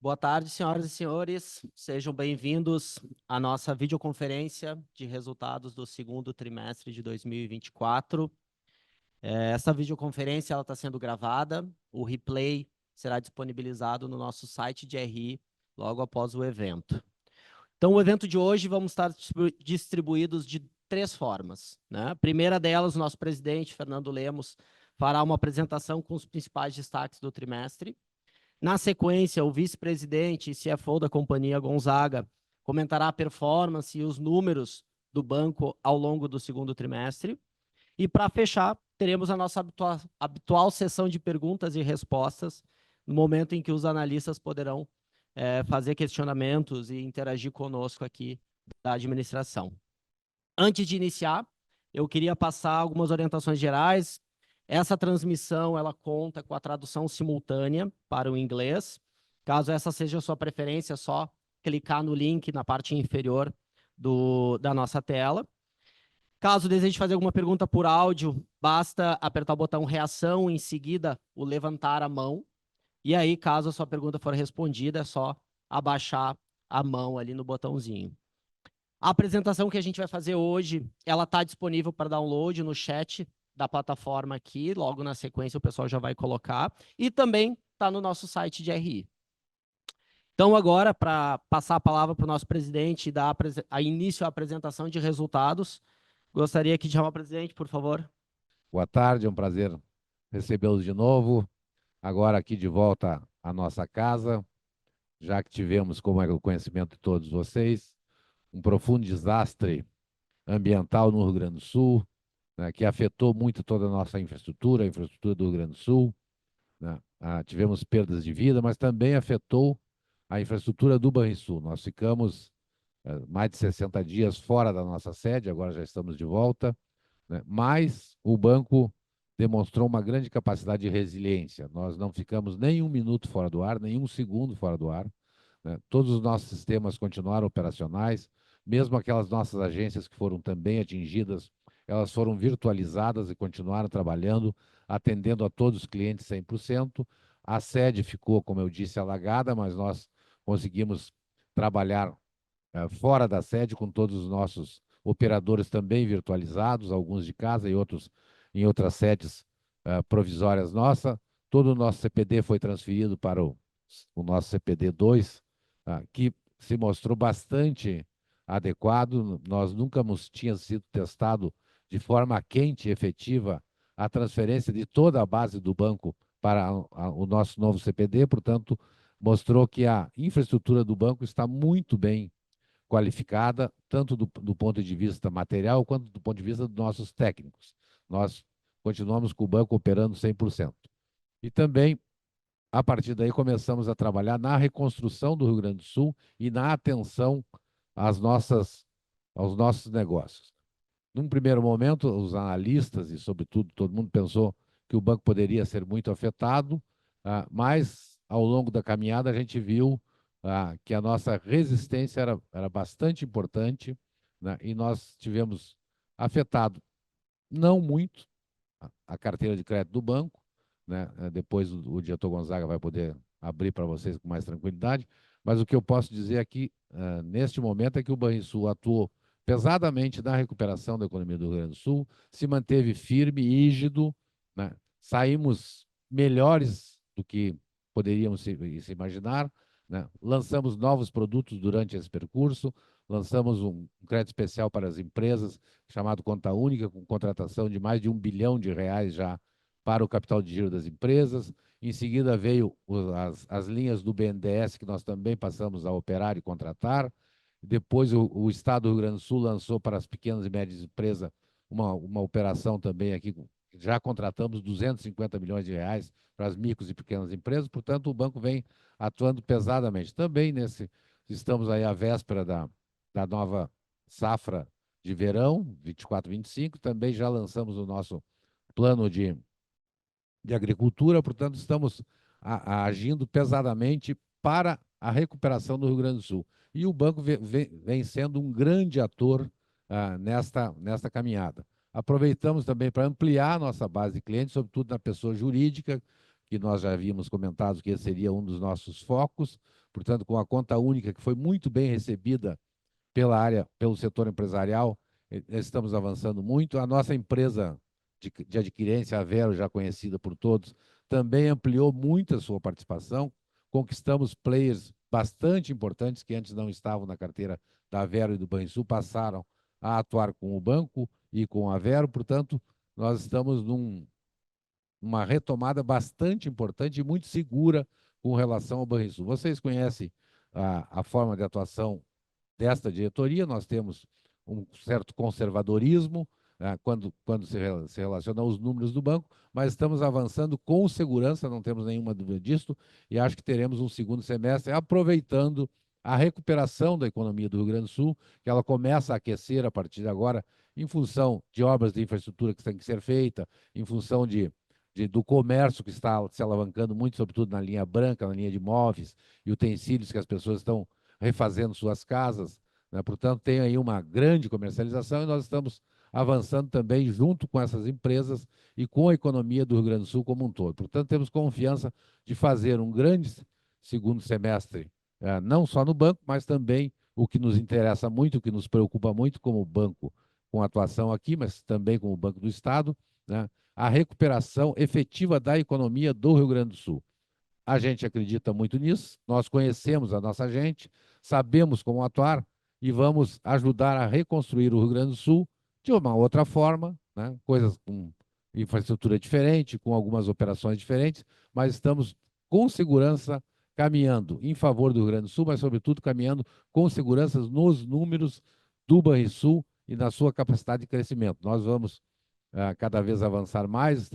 Boa tarde, senhoras e senhores. Sejam bem-vindos à nossa videoconferência de resultados do segundo trimestre de 2024. Essa videoconferência está sendo gravada. O replay será disponibilizado no nosso site de RI logo após o evento. Então, o evento de hoje vamos estar distribuídos de três formas, né? A primeira delas, o nosso presidente, Fernando Lemos, fará uma apresentação com os principais destaques do trimestre. Na sequência, o vice-presidente e CFO da companhia, Gonzaga, comentará a performance e os números do banco ao longo do segundo trimestre. E para fechar, teremos a nossa habitual sessão de perguntas e respostas, no momento em que os analistas poderão fazer questionamentos e interagir conosco aqui da administração. Antes de iniciar, eu queria passar algumas orientações gerais. Essa transmissão ela conta com a tradução simultânea para o inglês. Caso essa seja a sua preferência, é só clicar no link na parte inferior da nossa tela. Caso deseje fazer alguma pergunta por áudio, basta apertar o botão reação, em seguida o levantar a mão. E aí, caso a sua pergunta for respondida, é só abaixar a mão ali no botãozinho. A apresentação que a gente vai fazer hoje, ela está disponível para download no chat da plataforma aqui, logo na sequência o pessoal já vai colocar, e também está no nosso site de RI. Então, agora, para passar a palavra para o nosso presidente e dar início à apresentação de resultados, gostaria aqui de chamar o presidente, por favor. Boa tarde, é um prazer recebê-los de novo. Agora aqui de volta à nossa casa, já que tivemos, como é o conhecimento de todos vocês, um profundo desastre ambiental no Rio Grande do Sul, né, que afetou muito toda a nossa infraestrutura, a infraestrutura do Rio Grande do Sul, né? Tivemos perdas de vida, mas também afetou a infraestrutura do Banrisul. Nós ficamos mais de 60 dias fora da nossa sede, agora já estamos de volta, né? Mas o banco demonstrou uma grande capacidade de resiliência. Nós não ficamos nem um minuto fora do ar, nem um segundo fora do ar, né? Todos os nossos sistemas continuaram operacionais, mesmo aquelas nossas agências que foram também atingidas, elas foram virtualizadas e continuaram trabalhando, atendendo a todos os clientes 100%. A sede ficou, como eu disse, alagada, mas nós conseguimos trabalhar fora da sede com todos os nossos operadores também virtualizados, alguns de casa e outros em outras sedes provisórias nossas. Todo o nosso CPD foi transferido para o nosso CPD 2, que se mostrou bastante adequado. Nós nunca tínhamos sido testado de forma quente e efetiva a transferência de toda a base do banco para o nosso novo CPD, portanto, mostrou que a infraestrutura do banco está muito bem qualificada, tanto do ponto de vista material, quanto do ponto de vista dos nossos técnicos. Nós continuamos com o banco operando 100%. E também, a partir daí, começamos a trabalhar na reconstrução do Rio Grande do Sul e na atenção aos nossos negócios. Num primeiro momento, os analistas e, sobretudo, todo mundo pensou que o banco poderia ser muito afetado, mas, ao longo da caminhada, a gente viu que a nossa resistência era bastante importante, né? E nós tivemos afetado, não muito, a carteira de crédito do banco, né? Depois o diretor Gonzaga vai poder abrir para vocês com mais tranquilidade, mas o que eu posso dizer aqui, neste momento, é que o Banrisul atuou pesadamente na recuperação da economia do Rio Grande do Sul, se manteve firme e rígido, né? Saímos melhores do que poderíamos se imaginar, né? Lançamos novos produtos durante esse percurso, lançamos um crédito especial para as empresas, chamado Conta Única, com contratação de mais de R$ 1 bilhão já para o capital de giro das empresas. Em seguida veio as linhas do BNDES, que nós também passamos a operar e contratar. Depois o Estado do Rio Grande do Sul lançou para as pequenas e médias empresas uma operação também aqui, já contratamos 250 milhões de reais para as micros e pequenas empresas, portanto o banco vem atuando pesadamente. Também estamos aí à véspera da nova safra de verão, 24, 25, também já lançamos o nosso plano de agricultura, portanto, estamos agindo pesadamente para a recuperação do Rio Grande do Sul. E o banco vem sendo um grande ator nesta caminhada. Aproveitamos também para ampliar a nossa base de clientes, sobretudo na pessoa jurídica, que nós já havíamos comentado que esse seria um dos nossos focos, portanto, com a conta única, que foi muito bem recebida pela área, pelo setor empresarial, estamos avançando muito. A nossa empresa de adquirência, a Vero, já conhecida por todos, também ampliou muito a sua participação. Conquistamos players bastante importantes que antes não estavam na carteira da Vero e do Banrisul, passaram a atuar com o banco e com a Vero. Portanto, nós estamos numa retomada bastante importante e muito segura com relação ao Banrisul. Vocês conhecem a forma de atuação desta diretoria, nós temos um certo conservadorismo, quando se relaciona aos números do banco, mas estamos avançando com segurança, não temos nenhuma dúvida disso, e acho que teremos um segundo semestre aproveitando a recuperação da economia do Rio Grande do Sul, que ela começa a aquecer a partir de agora, em função de obras de infraestrutura que têm que ser feitas, em função do comércio que está se alavancando muito, sobretudo na linha branca, na linha de móveis e utensílios que as pessoas estão refazendo suas casas, né? Portanto, tem aí uma grande comercialização e nós estamos avançando também junto com essas empresas e com a economia do Rio Grande do Sul como um todo. Portanto, temos confiança de fazer um grande segundo semestre, não só no banco, mas também o que nos interessa muito, o que nos preocupa muito como banco com atuação aqui, mas também como Banco do Estado, né? A recuperação efetiva da economia do Rio Grande do Sul. A gente acredita muito nisso, nós conhecemos a nossa gente, sabemos como atuar e vamos ajudar a reconstruir o Rio Grande do Sul de uma outra forma, né? Coisas com infraestrutura diferente, com algumas operações diferentes, mas estamos com segurança caminhando em favor do Rio Grande do Sul, mas, sobretudo, caminhando com segurança nos números do Banrisul e na sua capacidade de crescimento. Nós vamos cada vez avançar mais,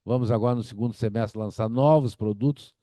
vamos agora no segundo semestre lançar novos produtos,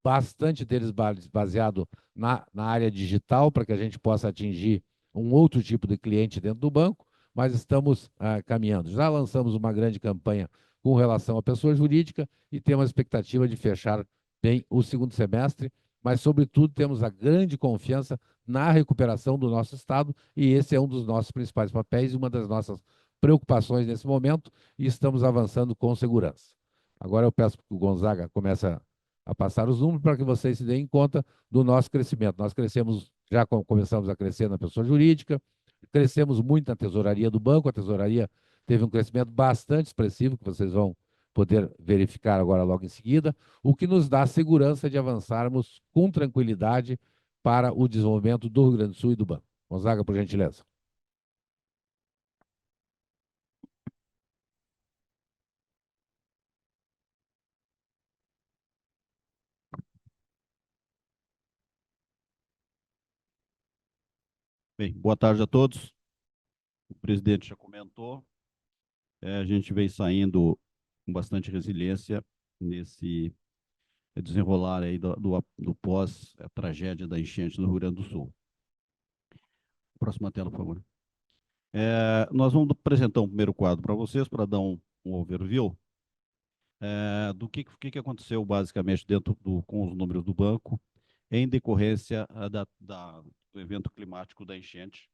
bastante deles baseado na área digital, para que a gente possa atingir um outro tipo de cliente dentro do banco, mas estamos caminhando. Já lançamos uma grande campanha com relação à pessoa jurídica e temos a expectativa de fechar bem o segundo semestre, mas, sobretudo, temos a grande confiança na recuperação do nosso Estado e esse é um dos nossos principais papéis e uma das nossas preocupações nesse momento e estamos avançando com segurança. Agora eu peço que o Gonzaga comece a passar os números para que vocês se deem conta do nosso crescimento. Nós crescemos, já começamos a crescer na pessoa jurídica, crescemos muito na tesouraria do banco, a tesouraria teve um crescimento bastante expressivo, que vocês vão poder verificar agora logo em seguida, o que nos dá segurança de avançarmos com tranquilidade para o desenvolvimento do Rio Grande do Sul e do banco. Gonzaga, por gentileza. Bem, boa tarde a todos. O presidente já comentou. A gente vem saindo com bastante resiliência nesse desenrolar aí do pós-tragédia da enchente no Rio Grande do Sul. Próxima tela, por favor. Nós vamos apresentar um primeiro quadro para vocês, para dar um overview do que aconteceu basicamente com os números do banco em decorrência do evento climático da enchente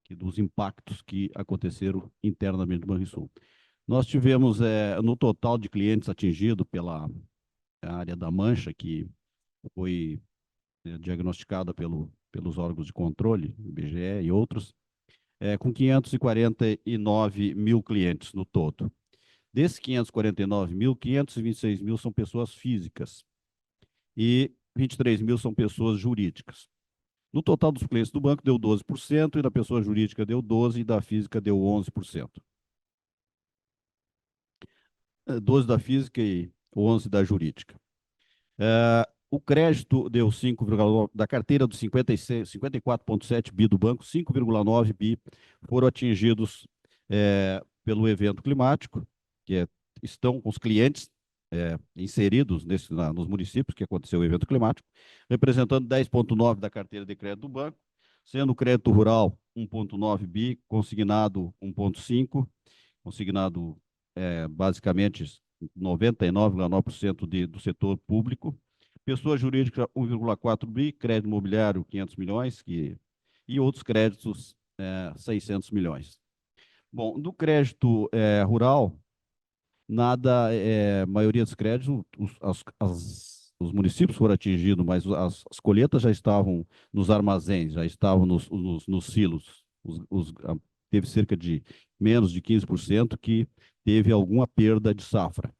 e dos impactos que aconteceram internamente no Banrisul. Nós tivemos, no total de clientes atingidos pela área da mancha, que foi diagnosticada pelos órgãos de controle, IBGE e outros, com 549 mil clientes no todo. Desses 549 mil, 526 mil são pessoas físicas e 23 mil são pessoas jurídicas. No total dos clientes do banco deu 12%, e da pessoa jurídica deu 12% e da física deu 11%. 12% da física e 11% da jurídica. O crédito deu 5,9%, da carteira dos 54,7 bi do banco, 5,9 bi foram atingidos pelo evento climático, que estão com os clientes inseridos nos municípios que aconteceu o evento climático, representando 10,9 da carteira de crédito do banco, sendo o crédito rural 1,9 bi, consignado 1,5, consignado basicamente 99,9% do setor público, pessoa jurídica 1,4 bi, crédito imobiliário 500 milhões e outros créditos 600 milhões. Bom, do crédito rural, nada, maioria dos créditos, os municípios foram atingidos, mas as colheitas já estavam nos armazéns, já estavam nos silos. Teve cerca de menos de 15% que teve alguma perda de safra.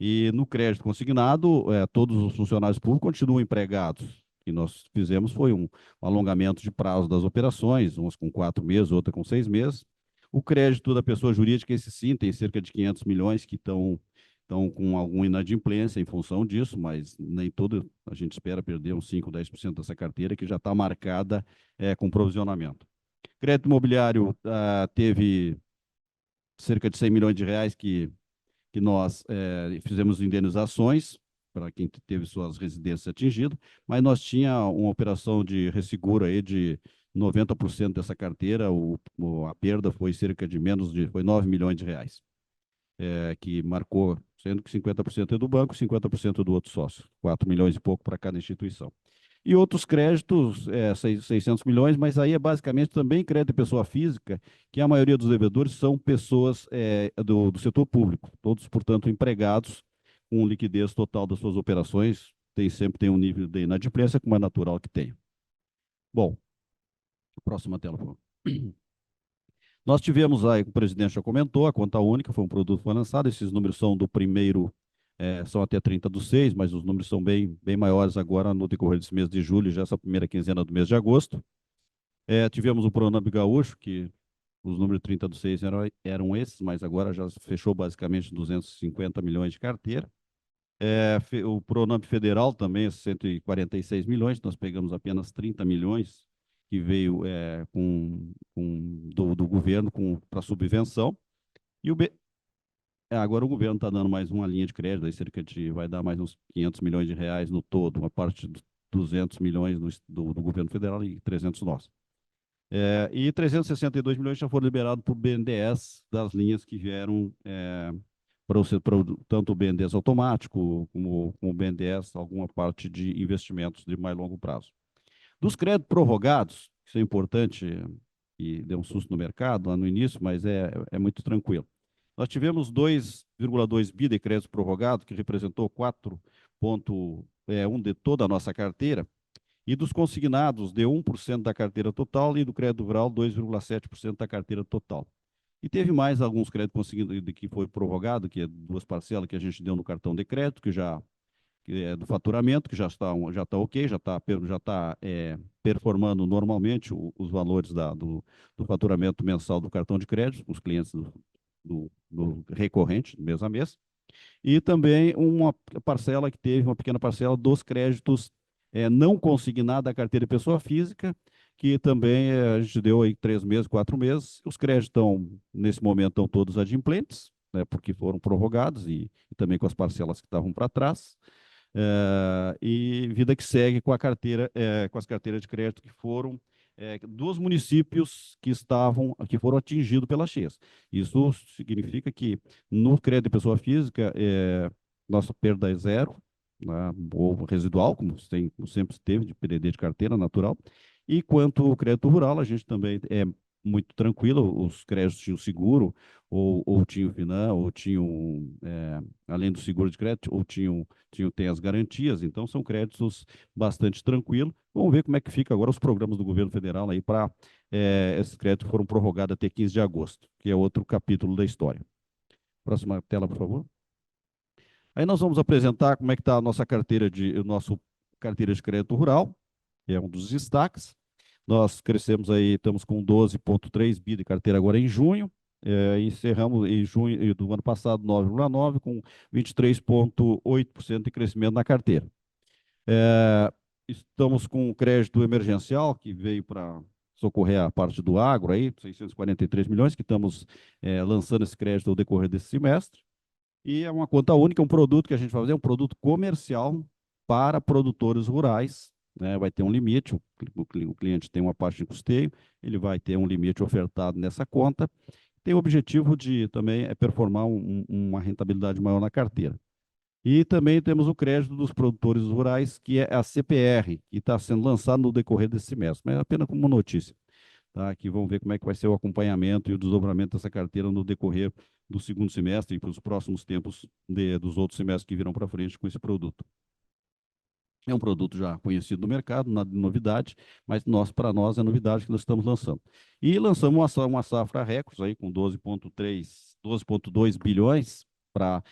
E no crédito consignado, todos os funcionários públicos continuam empregados. O que nós fizemos foi um alongamento de prazo das operações, umas com 4 meses, outra com 6 meses. O crédito da pessoa jurídica, esse sim, tem cerca de 500 milhões que estão com alguma inadimplência em função disso, mas nem todo, a gente espera perder uns 5, 10% dessa carteira que já está marcada com provisionamento. Crédito imobiliário teve cerca de 100 milhões de reais que nós fizemos indenizações para quem teve suas residências atingidas, mas nós tinha uma operação de resseguro aí de 90% dessa carteira, a perda foi cerca de foi 9 milhões de reais, que marcou, sendo que 50% é do banco, 50% do outro sócio, 4 milhões e pouco para cada instituição. E outros créditos, 600 milhões, mas aí é basicamente também crédito de pessoa física, que a maioria dos devedores são pessoas do setor público, todos, portanto, empregados com liquidez total das suas operações, sempre tem um nível de inadimplência, como é natural que tenha. Bom, próxima tela, por favor. Nós tivemos aí, o presidente já comentou, a conta única foi um produto que foi lançado, esses números são do primeiro, são até 30/6, mas os números são bem maiores agora no decorrer desse mês de julho, já essa primeira quinzena do mês de agosto. Tivemos o Pronamp Gaúcho, que os números 30/6 eram esses, mas agora já fechou basicamente 250 milhões de carteira. O Pronamp Federal também, 146 milhões, nós pegamos apenas 30 milhões, que veio do governo para subvenção. E agora o governo está dando mais uma linha de crédito, aí vai dar mais uns 500 milhões de reais no todo, uma parte de 200 milhões do governo federal e 300 nós. E 362 milhões já foram liberados por BNDES, das linhas que vieram para tanto o BNDES automático como o BNDES, alguma parte de investimentos de mais longo prazo. Dos créditos prorrogados, isso é importante, e deu um susto no mercado lá no início, mas é muito tranquilo. Nós tivemos 2,2 bi de créditos prorrogados, que representou 4,1 de toda a nossa carteira, e dos consignados, deu 1% da carteira total, e do crédito rural, 2,7% da carteira total. E teve mais alguns créditos conseguidos que foi prorrogado, que é 2 parcelas que a gente deu no cartão de crédito, que é do faturamento, que já está ok, já está performando normalmente os valores do faturamento mensal do cartão de crédito, os clientes do recorrente, mês a mês. E também uma pequena parcela dos créditos não consignados da carteira de pessoa física, que também a gente deu aí 3 meses, 4 meses. Os créditos nesse momento, estão todos adimplentes, né, porque foram prorrogados e também com as parcelas que estavam para trás. E vida que segue com as carteiras de crédito que foram dos municípios que foram atingidos pelas cheias. Isso significa que no crédito de pessoa física, nossa perda é zero, né, ou residual, como sempre teve de PDD de carteira natural. E quanto ao crédito rural, a gente também é muito tranquilo, os créditos tinham seguro, ou tinham Finan, ou tinham, além do seguro de crédito, ou tem as garantias, então são créditos bastante tranquilos. Vamos ver como é que fica agora os programas do governo federal aí para esses créditos foram prorrogados até 15 de agosto, que é outro capítulo da história. Próxima tela, por favor. Aí nós vamos apresentar como é que está a nossa carteira de crédito rural, que é um dos destaques. Nós crescemos aí, estamos com 12,3 bi de carteira agora em junho, encerramos em junho do ano passado 9,9, com 23,8% de crescimento na carteira. Estamos com o crédito emergencial, que veio para socorrer a parte do agro, aí, 643 milhões, que estamos lançando esse crédito ao decorrer desse semestre. E é uma conta única, um produto que a gente vai fazer, um produto comercial para produtores rurais, né? Vai ter um limite, o cliente tem uma parte de custeio, ele vai ter um limite ofertado nessa conta, tem o objetivo de também performar uma rentabilidade maior na carteira. E também temos o crédito dos produtores rurais, que é a CPR, que está sendo lançado no decorrer desse semestre, mas é apenas como notícia. Tá? Que vamos ver como é que vai ser o acompanhamento e o desdobramento dessa carteira no decorrer do segundo semestre e para os próximos tempos dos outros semestres que virão para frente com esse produto. É um produto já conhecido no mercado, nada de novidade, mas para nós é novidade que nós estamos lançando. E lançamos uma safra recordes aí com 12,2 bilhões para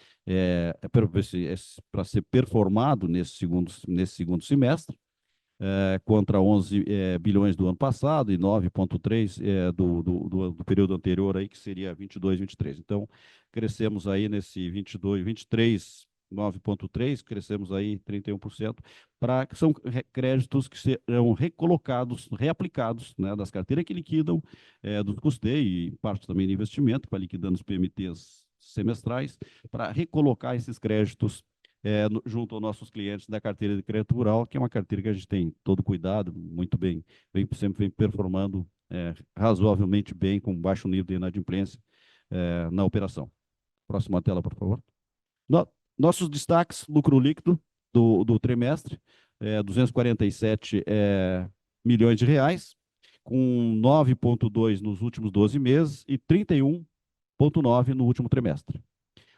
ser performado nesse segundo semestre, contra 11 bilhões do ano passado e 9,3 do período anterior, aí, que seria 22, 23. Então, crescemos aí nesse 22, 23, 9,3, crescemos aí 31%, que são créditos que serão recolocados, reaplicados, né, das carteiras que liquidam, do custeio e parte também de investimento, para liquidando os PMTs semestrais, para recolocar esses créditos junto aos nossos clientes da carteira de crédito rural, que é uma carteira que a gente tem todo cuidado, muito bem, sempre vem performando razoavelmente bem, com baixo nível de inadimplência na operação. Próxima tela, por favor. Nossos destaques: lucro líquido do trimestre, 247 milhões de reais, com 9,2 nos últimos 12 meses e 31,9 no último trimestre.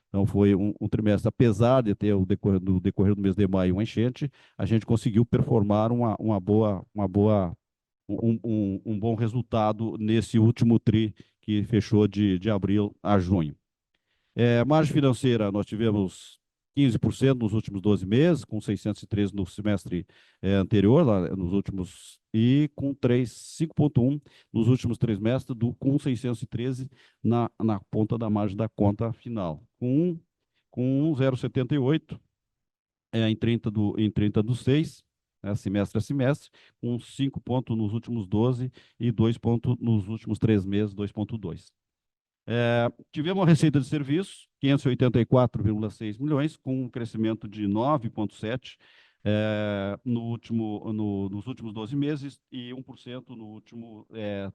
Então, foi um trimestre, apesar de ter no decorrer do mês de maio uma enchente, a gente conseguiu performar um bom resultado nesse último TRI, que fechou de abril a junho. Margem financeira, nós tivemos 15% nos últimos 12 meses, com 613 no semestre anterior, lá nos últimos, e com 5,1 nos últimos trimestres, com 613 na ponta da margem da conta final, com 0,78 em 30/6, semestre a semestre, com 5 pontos nos últimos 12 e 2 pontos nos últimos 3 meses, 2,2. Tivemos uma receita de serviço, 584,6 milhões, com um crescimento de 9,7% nos últimos 12 meses e 1% nos últimos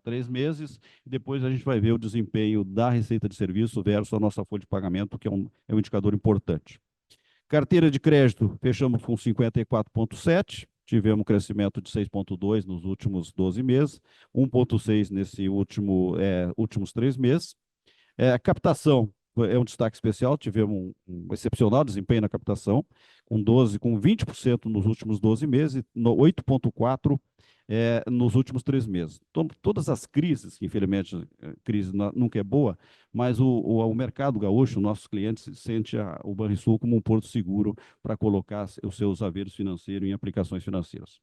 3 meses. Depois a gente vai ver o desempenho da receita de serviço versus a nossa folha de pagamento, que é um indicador importante. Carteira de crédito, fechamos com 54,7%. Tivemos um crescimento de 6,2% nos últimos 12 meses, 1,6% nesses últimos 3 meses. Captação é um destaque especial, tivemos um excepcional desempenho na captação, com 20% nos últimos 12 meses e 8,4% nos últimos 3 meses. Então, todas as crises, que infelizmente crise nunca é boa, mas o mercado gaúcho, nossos clientes, sente o Banrisul como um porto seguro para colocar os seus haveres financeiros em aplicações financeiras.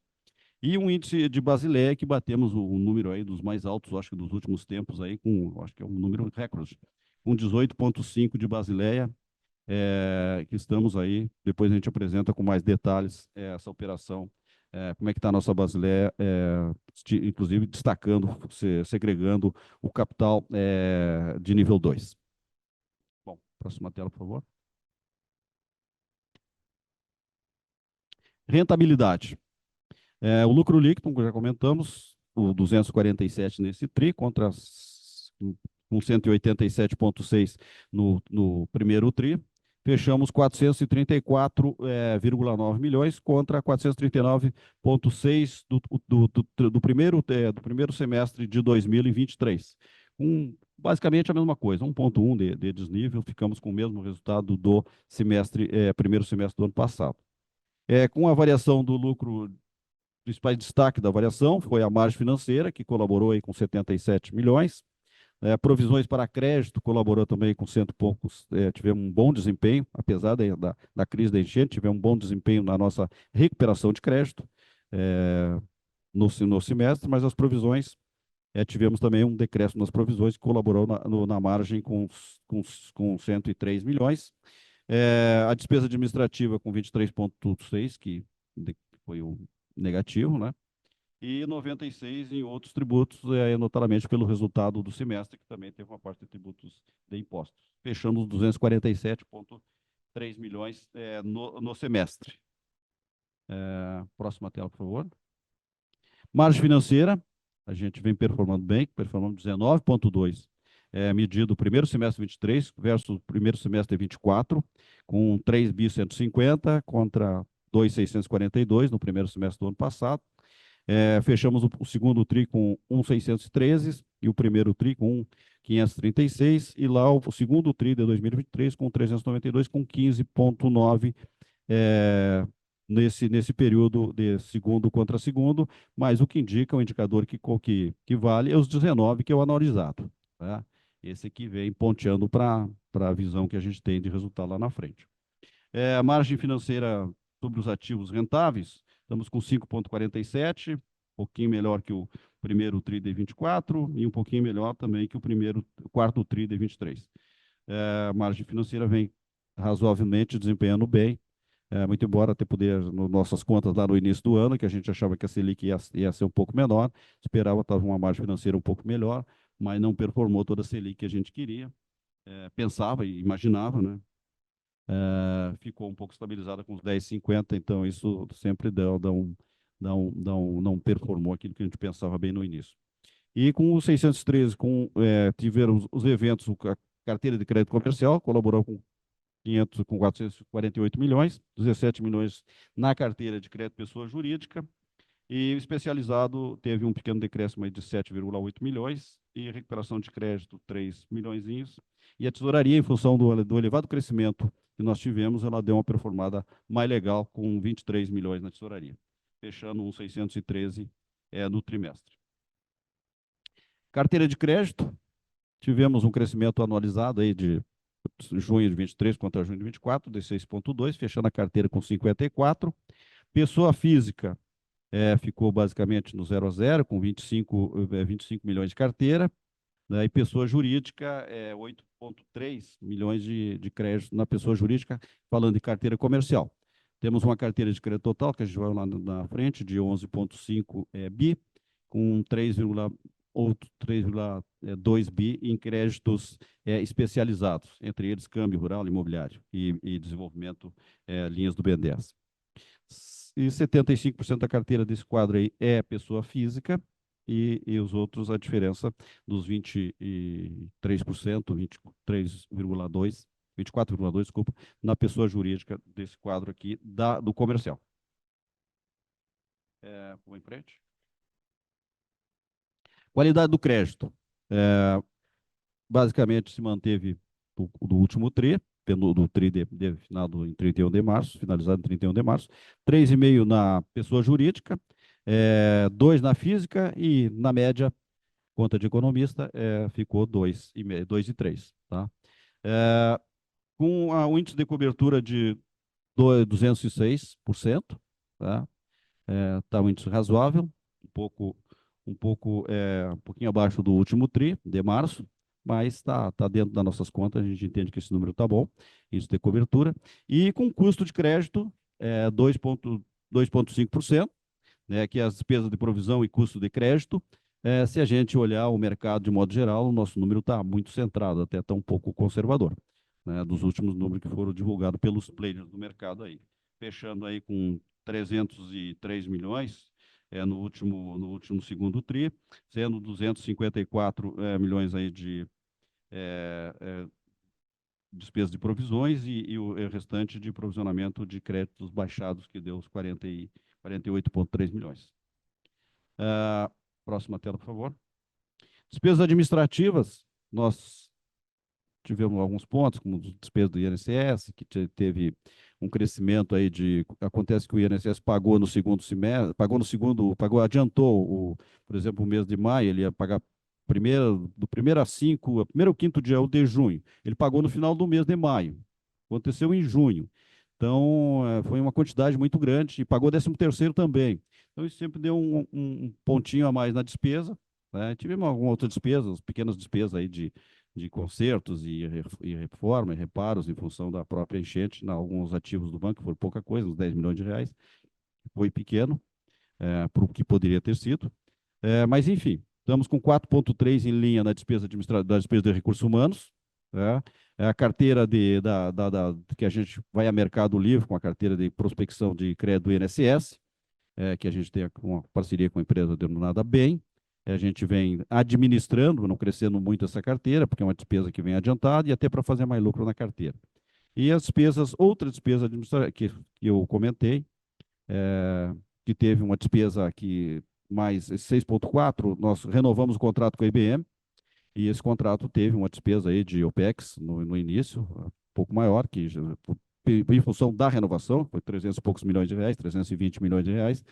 E um índice de Basileia, que batemos o número aí dos mais altos, acho que dos últimos tempos, aí, acho que é um número recorde, com 18,5 de Basileia, que estamos aí, depois a gente apresenta com mais detalhes essa operação, como é que está a nossa Basileia, inclusive destacando, segregando o capital de nível 2. Bom, próxima tela, por favor. Rentabilidade. O lucro líquido, como já comentamos, o 247 nesse TRI, com 187,6 no primeiro TRI. Fechamos 434,9 milhões contra 439,6 do primeiro semestre de 2023. Basicamente a mesma coisa, 1,1 de desnível, ficamos com o mesmo resultado do primeiro semestre do ano passado. Com a variação do lucro, principal destaque da variação foi a margem financeira, que colaborou aí com 77 milhões. Provisões para crédito colaborou também com 100 e poucos. Tivemos um bom desempenho, apesar da crise da enchente, tivemos um bom desempenho na nossa recuperação de crédito no semestre, mas as provisões, tivemos também um decréscimo nas provisões, que colaborou na margem com 103 milhões. A despesa administrativa com 23,6, que foi o negativo, né? E 96 em outros tributos, notadamente pelo resultado do semestre, que também teve uma parte de tributos de impostos. Fechamos 247,3 milhões no semestre. Próxima tela, por favor. Margem financeira, a gente vem performando bem, performando 19,2, medido o primeiro semestre de 23 versus o primeiro semestre de 24, com 3.150 contra 2.642 no primeiro semestre do ano passado. Fechamos o segundo TRI com 1.613 e o primeiro TRI com 536, e lá o segundo TRI de 2023 com 392, com 15,9 nesse período de segundo contra segundo, mas o que indica, o indicador que vale é os 19, que é o anualizado. Tá? Esse aqui vem ponteando para a visão que a gente tem de resultado lá na frente. A margem financeira sobre os ativos rentáveis, estamos com 5,47, um pouquinho melhor que o primeiro TRI de 24 e um pouquinho melhor também que o quarto TRI de 23. A margem financeira vem razoavelmente desempenhando bem, muito embora até poder, nas nossas contas lá no início do ano, que a gente achava que a Selic ia ser um pouco menor, esperava estar uma margem financeira um pouco melhor, mas não performou toda a Selic que a gente queria, pensava e imaginava, né? Ficou um pouco estabilizada com os 10,50, então isso sempre não performou aquilo que a gente pensava bem no início. E com o 613, tiveram os eventos, a carteira de crédito comercial colaborou com 448 milhões, 17 milhões na carteira de crédito pessoa jurídica, e o especializado teve um pequeno decréscimo de 7,8 milhões, e recuperação de crédito 3 milhões, e a tesouraria, em função do elevado crescimento que nós tivemos, ela deu uma performada mais legal, com 23 milhões na tesouraria, fechando um 613 no trimestre. Carteira de crédito, tivemos um crescimento anualizado aí de junho de 23 contra junho de 24, de 6,2, fechando a carteira com 54. Pessoa física ficou basicamente no 0 a 0, com 25 milhões de carteira, né, e pessoa jurídica, 8,3 milhões de crédito na pessoa jurídica, falando de carteira comercial. Temos uma carteira de crédito total, que a gente vai lá na frente, de 11,5 bi, com 3,2 bi em créditos especializados, entre eles câmbio rural, imobiliário e desenvolvimento, linhas do BNDES. E 75% da carteira desse quadro aí é pessoa física, e os outros, a diferença dos 23%, 24,2%, desculpa, na pessoa jurídica desse quadro aqui, do comercial. Vou em frente. Qualidade do crédito. Basicamente, se manteve do último TRI, do TRI finado em 31 de março, finalizado em 31 de março, 3,5 na pessoa jurídica, 2 na física, e na média, conta de economista, ficou 2,3. Tá? Com o índice de cobertura de 206%, tá? Tá um índice razoável, um pouquinho abaixo do último TRI, de março, mas está dentro das nossas contas, a gente entende que esse número está bom, isso de cobertura, e com custo de crédito 2,5%, né, que é as despesas de provisão e custo de crédito. Se a gente olhar o mercado de modo geral, o nosso número está muito centrado, até está um pouco conservador, né, dos últimos números que foram divulgados pelos players do mercado aí, fechando aí com 303 milhões, no último segundo TRI, sendo 254 milhões aí de despesas de provisões, e o restante de provisionamento de créditos baixados, que deu os 48,3 milhões. Próxima tela, por favor. Despesas administrativas, nós tivemos alguns pontos, como despesas do INSS, que teve um crescimento aí acontece que o INSS pagou no segundo semestre, adiantou, por exemplo, o mês de maio, ele ia pagar do primeiro ao quinto dia, o de junho, ele pagou no final do mês de maio, aconteceu em junho, então foi uma quantidade muito grande, e pagou 13º também, então isso sempre deu um pontinho a mais na despesa, né? Tivemos algumas outras despesas, pequenas despesas aí de consertos e reforma e reparos em função da própria enchente, alguns ativos do banco, foi pouca coisa, uns 10 milhões de reais, foi pequeno para o que poderia ter sido, mas enfim, estamos com 4,3 em linha na despesa da despesa de recursos humanos, a carteira que a gente vai a Mercado Livre com a carteira de prospecção de crédito do INSS, que a gente tem uma parceria com a empresa denominada Bem. A gente vem administrando, não crescendo muito essa carteira, porque é uma despesa que vem adiantada, e até para fazer mais lucro na carteira. E as despesas, outra despesa administrativa que eu comentei, que teve uma despesa que mais 6,4, nós renovamos o contrato com a IBM, E esse contrato teve uma despesa aí de OPEX no início, um pouco maior, em função da renovação, foi 300 e poucos milhões de reais, 320 milhões de reais,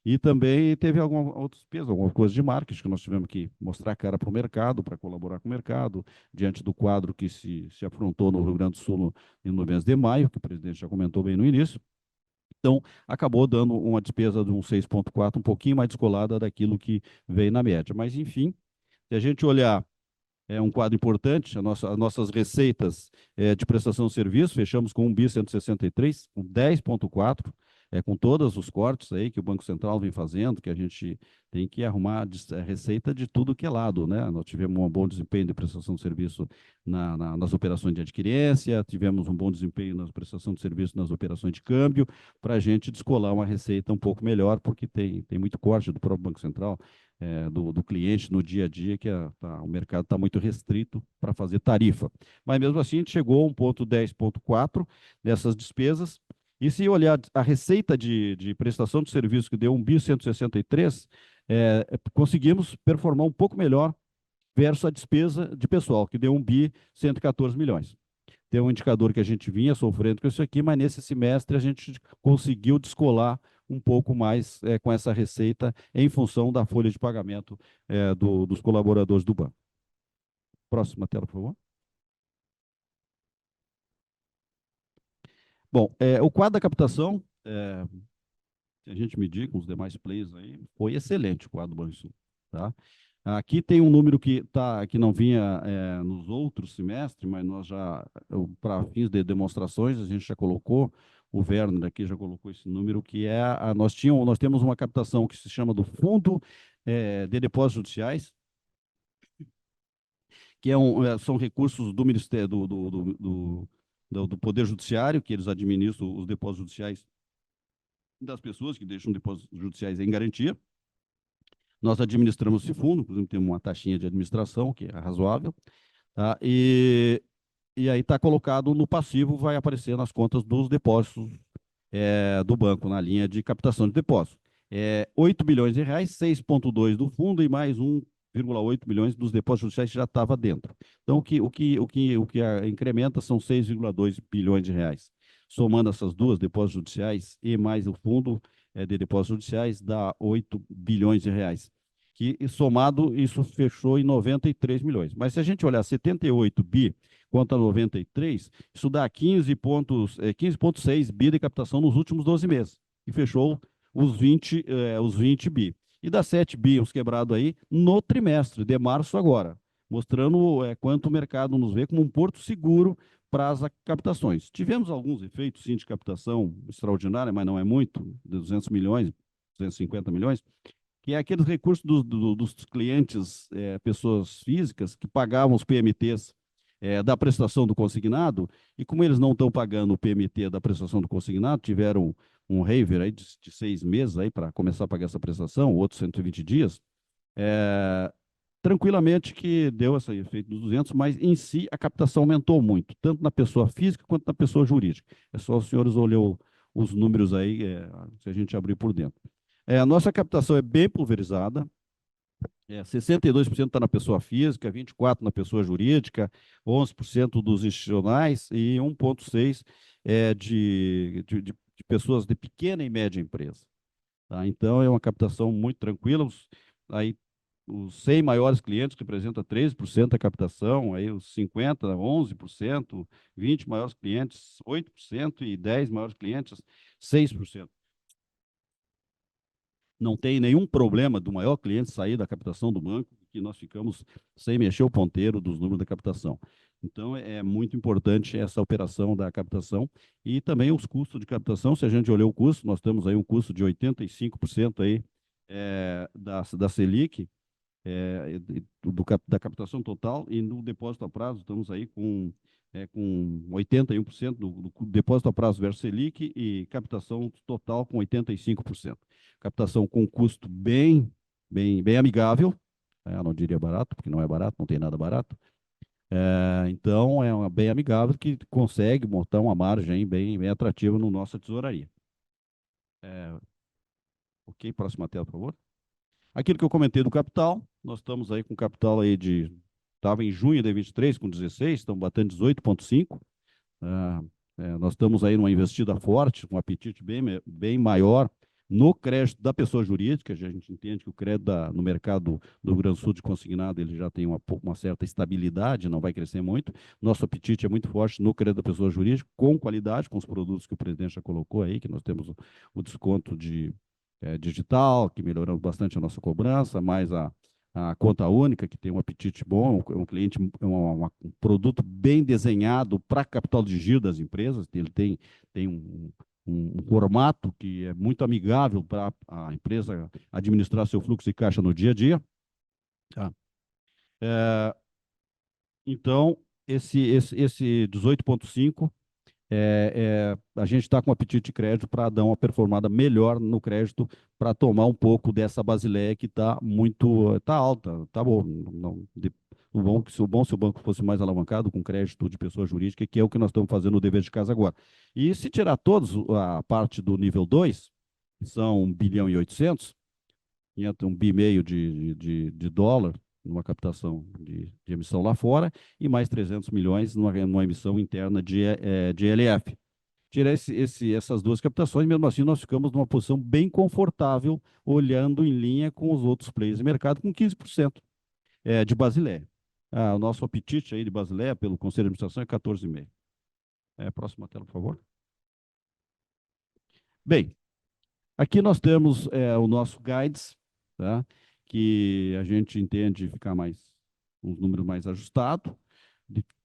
e também teve alguma outra despesa, alguma coisa de marketing, que nós tivemos que mostrar a cara para o mercado, para colaborar com o mercado, diante do quadro que se afrontou no Rio Grande do Sul no mês de maio, que o presidente já comentou bem no início. Então, acabou dando uma despesa de um 6,4, um pouquinho mais descolada daquilo que veio na média. Mas, enfim, se a gente olhar um quadro importante, as nossas receitas de prestação de serviço, fechamos com 1.163, com 10,4, com todos os cortes aí que o Banco Central vem fazendo, que a gente tem que arrumar a receita de tudo que é lado, né? Nós tivemos um bom desempenho de prestação de serviço nas operações de adquirência, tivemos um bom desempenho na prestação de serviço nas operações de câmbio, para a gente descolar uma receita um pouco melhor, porque tem muito corte do próprio Banco Central, do cliente no dia a dia, que o mercado está muito restrito para fazer tarifa. Mas mesmo assim, a gente chegou a 1,10,4 dessas despesas, e se olhar a receita de prestação de serviço, que deu 1.163, conseguimos performar um pouco melhor versus a despesa de pessoal, que deu 1.114 milhões. Tem um indicador que a gente vinha sofrendo com isso aqui, mas nesse semestre a gente conseguiu descolar um pouco mais com essa receita em função da folha de pagamento dos colaboradores do banco. Próxima tela, por favor. Bom, o quadro da captação, se a gente medir com os demais players aí, foi excelente o quadro do Banrisul, tá? Aqui tem um número que não vinha nos outros semestres, mas nós já, para fins de demonstrações, a gente já colocou, o Werner aqui já colocou esse número, que nós temos uma captação que se chama do Fundo de Depósitos Judiciais, que são recursos do Ministério do Poder Judiciário, que eles administram os depósitos judiciais das pessoas que deixam depósitos judiciais em garantia. Nós administramos esse fundo, inclusive temos uma taxinha de administração, que é razoável, tá? E aí está colocado no passivo, vai aparecer nas contas dos depósitos do banco, na linha de captação de depósitos. 8 bilhões de reais, 6,2 do fundo e mais 1,8 bilhões dos depósitos judiciais que já estava dentro. Então, o que incrementa são 6,2 bilhões de reais. Somando essas duas, depósitos judiciais e mais o fundo de depósitos judiciais, dá 8 bilhões de reais. Que somado, isso fechou em 93 milhões. Mas se a gente olhar 78 bi contra 93, isso dá 15,6 bi de captação nos últimos 12 meses. E fechou os 20 bi. E dá 7 bi, uns quebrados aí, no trimestre de março agora, mostrando quanto o mercado nos vê como um porto seguro para as captações. Tivemos alguns efeitos, sim, de captação extraordinária, mas não é muito, de 200 milhões, 250 milhões, que é aqueles recursos dos clientes, pessoas físicas, que pagavam os PMTs da prestação do consignado, e como eles não estão pagando o PMT da prestação do consignado, tiveram um waiver aí de 6 meses para começar a pagar essa prestação, outros 120 dias, tranquilamente que deu esse efeito dos 200, mas em si a captação aumentou muito, tanto na pessoa física quanto na pessoa jurídica. É só os senhores olhar os números aí, se a gente abrir por dentro. A nossa captação é bem pulverizada, 62% está na pessoa física, 24% na pessoa jurídica, 11% dos institucionais e 1,6% de pessoas de pequena e média empresa. Tá? Então, é uma captação muito tranquila. Aí, os 100 maiores clientes representam 13% da captação, aí os 50, 11%, 20 maiores clientes, 8%, e 10 maiores clientes, 6%. Não tem nenhum problema do maior cliente sair da captação do banco, que nós ficamos sem mexer o ponteiro dos números da captação. Então, é muito importante essa operação da captação e também os custos de captação. Se a gente olhar o custo, nós temos aí um custo de 85% aí, da Selic, da captação total, e no depósito a prazo estamos aí com 81% do depósito a prazo versus Selic e captação total com 85%. Captação com custo bem amigável, eu não diria barato, porque não é barato, não tem nada barato. Então, é uma bem amigável que consegue montar uma margem bem atrativa no nossa tesouraria. Ok, próxima tela, por favor. Aquilo que eu comentei do capital, nós estamos aí com capital aí de estava em junho de 23 com 16, estamos batendo 18,5. Nós estamos aí numa investida forte, com um apetite bem maior no crédito da pessoa jurídica. A gente entende que o crédito no mercado do Rio Grande do Sul de consignado ele já tem uma certa estabilidade, não vai crescer muito. Nosso apetite é muito forte no crédito da pessoa jurídica, com qualidade, com os produtos que o presidente já colocou aí, que nós temos o desconto digital, que melhoramos bastante a nossa cobrança, mais a conta única, que tem um apetite bom, um cliente, um produto bem desenhado para capital de giro das empresas. Ele tem um formato que é muito amigável para a empresa administrar seu fluxo de caixa no dia a dia. Tá? Então, esse 18,5, a gente está com apetite de crédito para dar uma performada melhor no crédito, para tomar um pouco dessa basileia que está alta, está bom. Se o banco fosse mais alavancado com crédito de pessoa jurídica, que é o que nós estamos fazendo no dever de casa agora. E se tirar todos a parte do nível 2, que são 1 bilhão e 800, entra 1,5 bi de dólar, numa captação de emissão lá fora, e mais 300 milhões numa emissão interna de LF. Tirar essas duas captações, mesmo assim nós ficamos numa posição bem confortável, olhando em linha com os outros players de mercado, com 15% de Basileia. O nosso apetite aí de Basileia, pelo Conselho de Administração, é 14,5%. Próxima tela, por favor. Bem, aqui nós temos o nosso guides, tá? Que a gente entende ficar um número mais ajustado.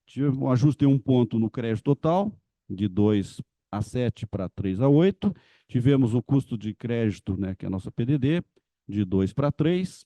Tivemos um ajuste em 1 ponto no crédito total, de 2 a 7 para 3 a 8. Tivemos o custo de crédito, né, que é a nossa PDD, de 2 para 3.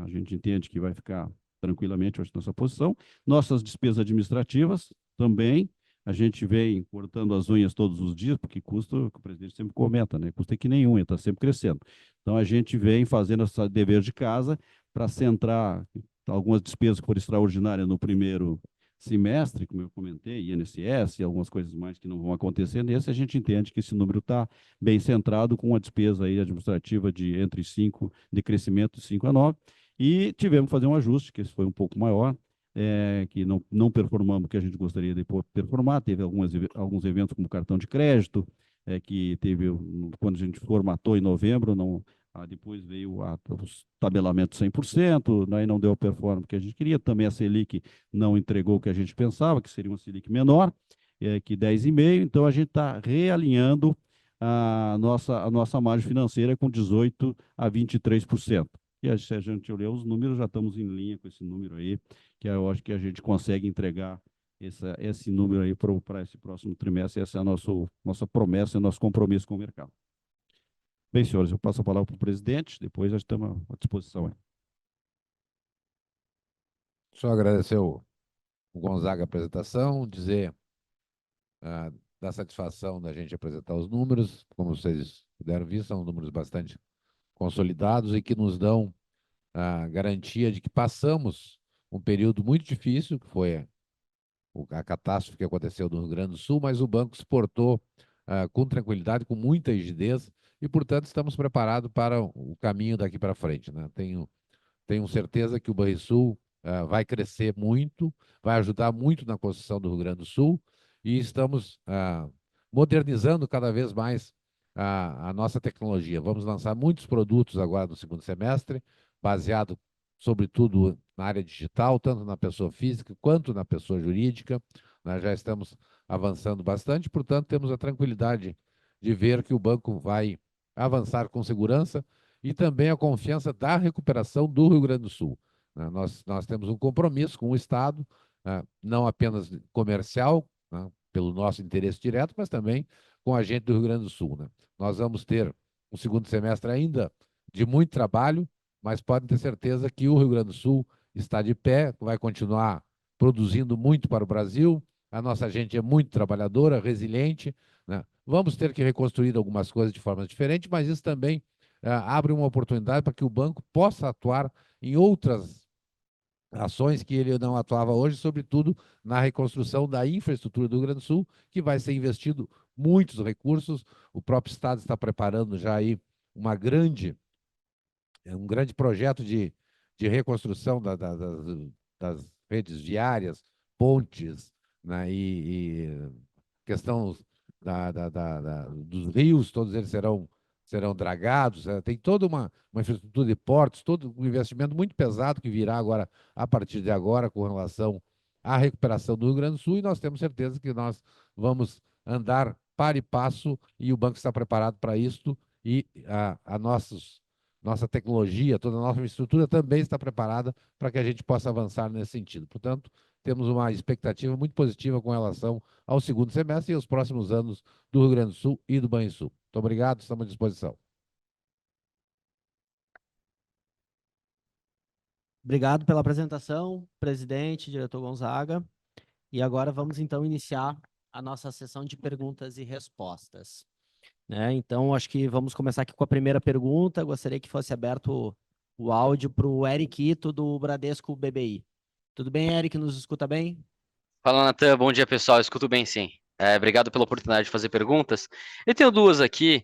A gente entende que vai ficar tranquilamente nessa posição. Nossas despesas administrativas também. A gente vem cortando as unhas todos os dias, porque custo, que o presidente sempre comenta, né? Custo é que nem unha, está sempre crescendo. Então, a gente vem fazendo esse dever de casa para centrar algumas despesas que foram extraordinárias no primeiro semestre, como eu comentei, INSS e algumas coisas mais que não vão acontecer nesse. A gente entende que esse número está bem centrado, com uma despesa aí administrativa de entre 5, de crescimento de 5 a 9. E tivemos que fazer um ajuste, que esse foi um pouco maior, que não performamos o que a gente gostaria de performar. Teve alguns eventos como cartão de crédito, que teve, quando a gente formatou em novembro, depois veio os tabelamentos 100%, aí não deu a performance que a gente queria. Também a Selic não entregou o que a gente pensava, que seria uma Selic menor, que 10,5%. Então, a gente está realinhando a nossa margem financeira com 18% a 23%. E se a gente olhar os números, já estamos em linha com esse número aí, que eu acho que a gente consegue entregar esse número aí para esse próximo trimestre. Essa é a nossa promessa e nosso compromisso com o mercado. Bem, senhores, eu passo a palavra para o presidente, depois já estamos à disposição. Só agradecer o Gonzaga a apresentação, dizer da satisfação da gente apresentar os números. Como vocês puderam ver, são números bastante consolidados e que nos dão a garantia de que passamos um período muito difícil, que foi a catástrofe que aconteceu no Rio Grande do Sul, mas o banco se portou com tranquilidade, com muita rigidez, e, portanto, estamos preparados para o caminho daqui para frente, né? Tenho certeza que o Banrisul vai crescer muito, vai ajudar muito na construção do Rio Grande do Sul, e estamos modernizando cada vez mais a nossa tecnologia. Vamos lançar muitos produtos agora no segundo semestre, baseado, sobretudo, na área digital, tanto na pessoa física quanto na pessoa jurídica. Nós já estamos avançando bastante, portanto, temos a tranquilidade de ver que o banco vai avançar com segurança e também a confiança da recuperação do Rio Grande do Sul. Nós temos um compromisso com o Estado, não apenas comercial, pelo nosso interesse direto, mas também com a gente do Rio Grande do Sul. Nós vamos ter um segundo semestre ainda de muito trabalho, mas podem ter certeza que o Rio Grande do Sul está de pé, vai continuar produzindo muito para o Brasil. A nossa gente é muito trabalhadora, resiliente, né? Vamos ter que reconstruir algumas coisas de forma diferente, mas isso também abre uma oportunidade para que o banco possa atuar em outras ações que ele não atuava hoje, sobretudo na reconstrução da infraestrutura do Rio Grande do Sul, que vai ser investido muitos recursos. O próprio Estado está preparando já aí um grande projeto de reconstrução das redes viárias, pontes, né, e questão dos rios, todos eles serão dragados, tem toda uma infraestrutura de portos, todo um investimento muito pesado que virá agora, a partir de agora, com relação à recuperação do Rio Grande do Sul, e nós temos certeza que nós vamos andar para e passo, e o banco está preparado para isso, e nossa tecnologia, toda a nossa estrutura também está preparada para que a gente possa avançar nesse sentido. Portanto, temos uma expectativa muito positiva com relação ao segundo semestre e aos próximos anos do Rio Grande do Sul e do Banrisul. Muito obrigado, estamos à disposição. Obrigado pela apresentação, presidente, diretor Gonzaga. E agora vamos então iniciar a nossa sessão de perguntas e respostas. Então, acho que vamos começar aqui com a primeira pergunta. Gostaria que fosse aberto o áudio para o Eric Ito, do Bradesco BBI. Tudo bem, Eric? Nos escuta bem? Fala, Natan. Bom dia, pessoal. Escuto bem, sim. Obrigado pela oportunidade de fazer perguntas. Eu tenho duas aqui.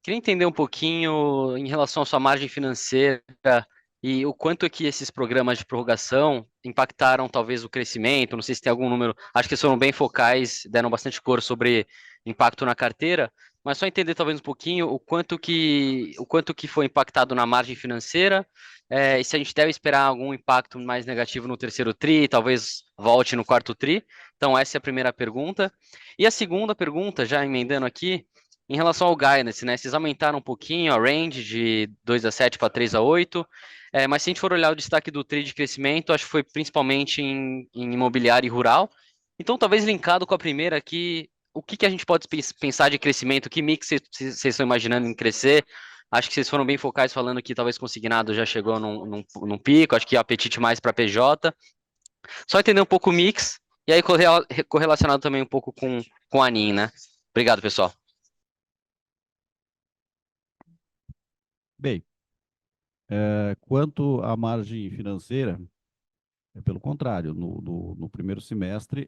Queria entender um pouquinho em relação à sua margem financeira e o quanto é que esses programas de prorrogação impactaram talvez o crescimento. Não sei se tem algum número. Acho que eles foram bem focais, deram bastante cor sobre impacto na carteira, mas só entender talvez um pouquinho o quanto que foi impactado na margem financeira, e se a gente deve esperar algum impacto mais negativo no terceiro tri, talvez volte no quarto tri. Então essa é a primeira pergunta. E a segunda pergunta, já emendando aqui, em relação ao guidance, né? Vocês aumentaram um pouquinho a range de 2 a 7 para 3 a 8, mas se a gente for olhar o destaque do TRI de crescimento, acho que foi principalmente em imobiliário e rural. Então, talvez linkado com a primeira aqui, o que a gente pode pensar de crescimento? Que mix vocês estão imaginando em crescer? Acho que vocês foram bem focais falando que talvez consignado já chegou num pico, acho que apetite mais para PJ. Só entender um pouco o mix, e aí correlacionado também um pouco com a ANIM, né? Obrigado, pessoal. Bem, quanto à margem financeira, pelo contrário, no primeiro semestre,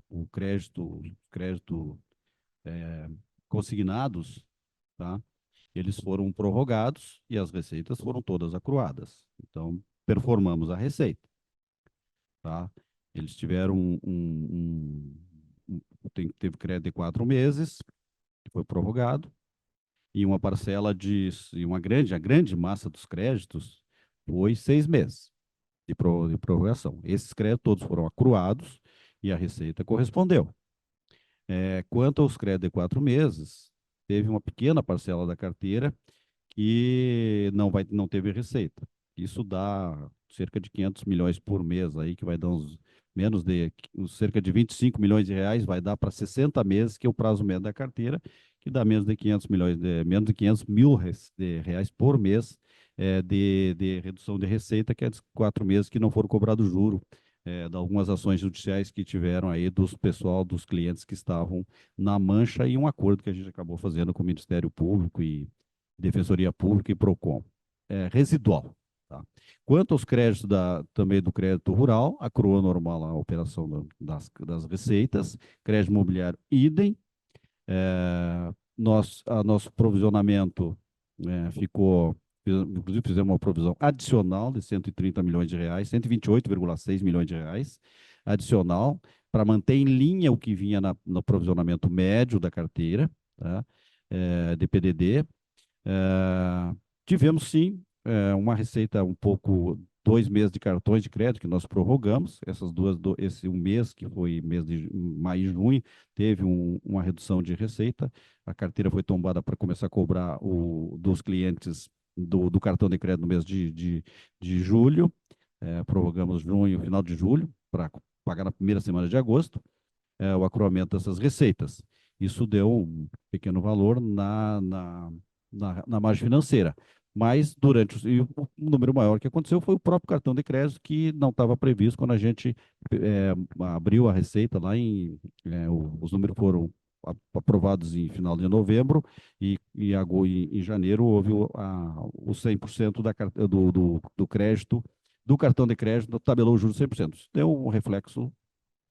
o crédito consignados, tá? Eles foram prorrogados e as receitas foram todas acruadas. Então, performamos a receita, tá? Eles tiveram teve crédito de 4 meses, que foi prorrogado, e uma parcela a grande massa dos créditos foi 6 meses de prorrogação. Esses créditos todos foram acruados e a receita correspondeu. Quanto aos créditos de 4 meses, teve uma pequena parcela da carteira que não teve receita. Isso dá cerca de 500 milhões por mês, aí, que vai dar cerca de 25 milhões de reais, vai dar para 60 meses, que é o prazo médio da carteira, que dá menos de 500 mil reais por mês de redução de receita, que é de 4 meses que não foram cobrados juro, de algumas ações judiciais que tiveram aí dos clientes que estavam na mancha, e um acordo que a gente acabou fazendo com o Ministério Público e Defensoria Pública e PROCON. Residual. Tá? Quanto aos créditos também do crédito rural, acruou normal a operação das receitas, crédito imobiliário idem, nosso provisionamento ficou, inclusive fizemos uma provisão adicional de 130 milhões de reais, 128,6 milhões de reais, adicional, para manter em linha o que vinha no provisionamento médio da carteira, tá? De PDD. Tivemos, sim, uma receita um pouco, 2 meses de cartões de crédito que nós prorrogamos, esse um mês, que foi mês de maio e junho, teve uma redução de receita, a carteira foi tombada para começar a cobrar dos clientes do cartão de crédito no mês de julho, prorrogamos junho, final de julho, para pagar na primeira semana de agosto, o acruamento dessas receitas. Isso deu um pequeno valor na margem financeira. Mas o número maior que aconteceu foi o próprio cartão de crédito, que não estava previsto quando a gente abriu a receita lá os números foram aprovados em final de novembro, e em janeiro houve o 100% do crédito, do cartão de crédito, tabelou o juros 100%. Isso deu um reflexo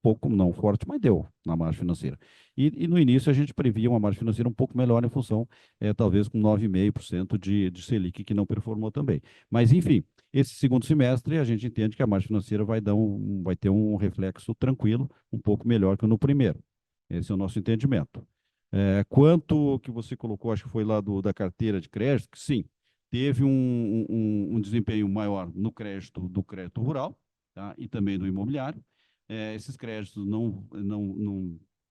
pouco, não forte, mas deu na margem financeira. E no início a gente previa uma margem financeira um pouco melhor em função, talvez com 9,5% de Selic, que não performou também. Mas, enfim, esse segundo semestre a gente entende que a margem financeira vai ter um reflexo tranquilo, um pouco melhor que no primeiro. Esse é o nosso entendimento. Quanto que você colocou, acho que foi lá da carteira de crédito, que sim, teve um desempenho maior no crédito do crédito rural, tá? E também do imobiliário. Esses créditos não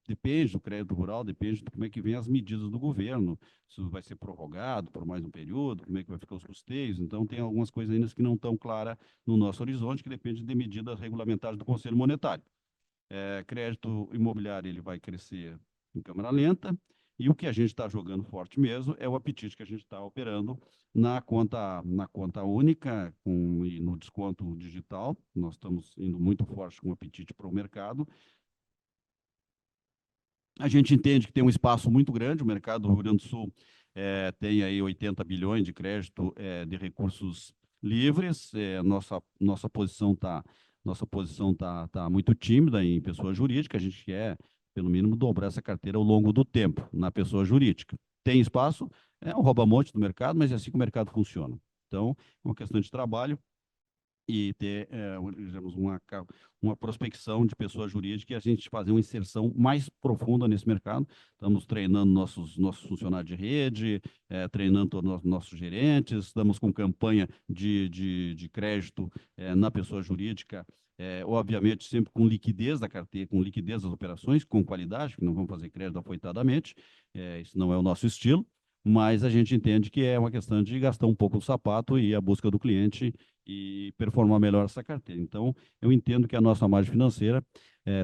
depende do crédito rural, depende de como é que vem as medidas do governo, se vai ser prorrogado por mais um período, como é que vai ficar os custeios. Então, tem algumas coisas ainda que não estão claras no nosso horizonte, que depende de medidas regulamentares do Conselho Monetário. Crédito imobiliário ele vai crescer em câmera lenta, e o que a gente está jogando forte mesmo é o apetite que a gente está operando na conta única e no desconto digital. Nós estamos indo muito forte com o apetite para o mercado. A gente entende que tem um espaço muito grande, o mercado do Rio Grande do Sul tem aí 80 bilhões de crédito de recursos livres. Nossa posição tá muito tímida em pessoa jurídica, a gente quer, pelo mínimo, dobrar essa carteira ao longo do tempo na pessoa jurídica. Tem espaço, é um rouba-monte do mercado, mas é assim que o mercado funciona. Então, é uma questão de trabalho e ter, digamos, uma prospecção de pessoa jurídica e a gente fazer uma inserção mais profunda nesse mercado. Estamos treinando nossos funcionários de rede, treinando todos os nossos gerentes, estamos com campanha de crédito na pessoa jurídica, obviamente sempre com liquidez da carteira, com liquidez das operações, com qualidade, que não vamos fazer crédito afoitadamente, isso não é o nosso estilo, mas a gente entende que é uma questão de gastar um pouco o sapato e ir à busca do cliente e performar melhor essa carteira. Então, eu entendo que a nossa margem financeira,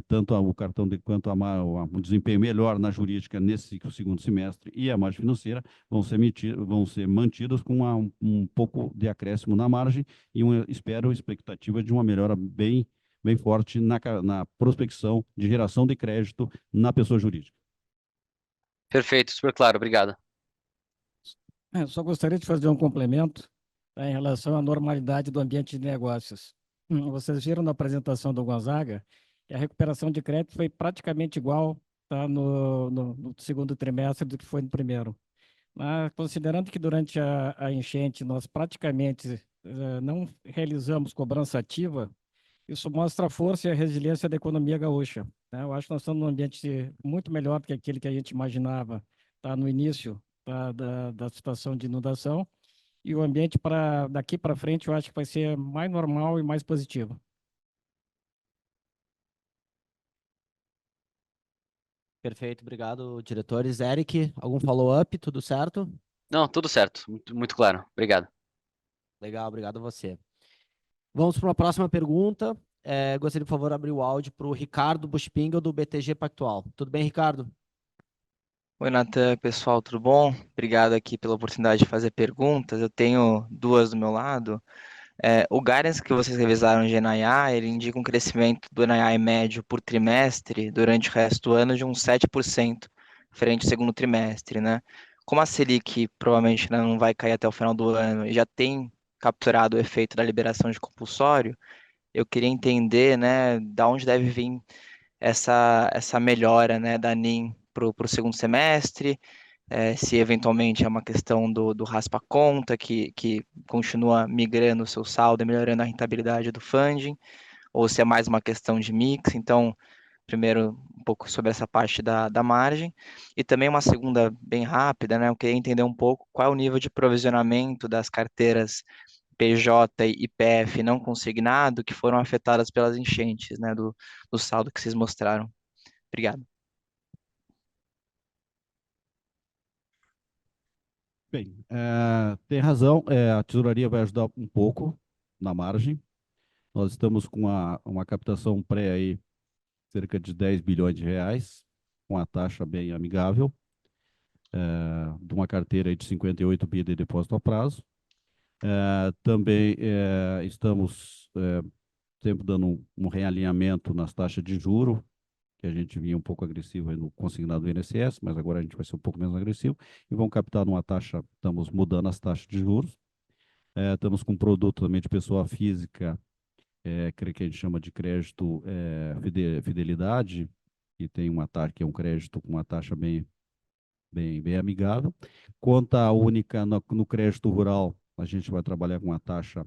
tanto o cartão quanto o desempenho melhor na jurídica nesse segundo semestre e a margem financeira vão ser mantidas com um pouco de acréscimo na margem e expectativa de uma melhora bem forte na prospecção de geração de crédito na pessoa jurídica. Perfeito, super claro, obrigado. Só gostaria de fazer um complemento, tá, em relação à normalidade do ambiente de negócios. Vocês viram na apresentação do Gonzaga que a recuperação de crédito foi praticamente igual, tá, no segundo trimestre do que foi no primeiro. Mas, considerando que durante a enchente nós praticamente não realizamos cobrança ativa, isso mostra a força e a resiliência da economia gaúcha, né? Eu acho que nós estamos num ambiente muito melhor do que aquele que a gente imaginava, tá, no início, tá, da situação de inundação, e o ambiente para daqui para frente eu acho que vai ser mais normal e mais positivo. Perfeito, obrigado, diretores. Eric, algum follow-up? Tudo certo? Não, tudo certo, muito, muito claro, obrigado. Legal, obrigado a você. Vamos para uma próxima pergunta. Gostaria, por favor, abrir o áudio para o Ricardo Buchpingel, do BTG Pactual. Tudo bem, Ricardo? Oi, Natan, pessoal, tudo bom? Obrigado aqui pela oportunidade de fazer perguntas. Eu tenho duas do meu lado. O guidance que vocês revisaram de NII, ele indica um crescimento do NII médio por trimestre durante o resto do ano de uns 7% frente ao segundo trimestre, né? Como a Selic provavelmente não vai cair até o final do ano e já tem capturado o efeito da liberação de compulsório, eu queria entender, né, da onde deve vir essa melhora, né, da NIM para o segundo semestre, se eventualmente é uma questão do raspa-conta, que continua migrando o seu saldo e melhorando a rentabilidade do funding, ou se é mais uma questão de mix. Então, primeiro, um pouco sobre essa parte da margem, e também uma segunda bem rápida, né? Eu queria entender um pouco qual é o nível de provisionamento das carteiras PJ e PF não consignado que foram afetadas pelas enchentes, né, do saldo que vocês mostraram. Obrigado. Bem, tem razão, a tesouraria vai ajudar um pouco na margem. Nós estamos com uma captação pré aí, cerca de 10 bilhões de reais, com a taxa bem amigável, de uma carteira aí de 58 bi de depósito a prazo. Também estamos sempre dando um realinhamento nas taxas de juro, que a gente vinha um pouco agressivo aí no consignado do INSS, mas agora a gente vai ser um pouco menos agressivo, e vamos captar numa taxa, estamos mudando as taxas de juros. Estamos com um produto também de pessoa física, que a gente chama de crédito fidelidade, que tem uma taxa, que é um crédito com uma taxa bem amigável. Conta única no crédito rural, a gente vai trabalhar com uma taxa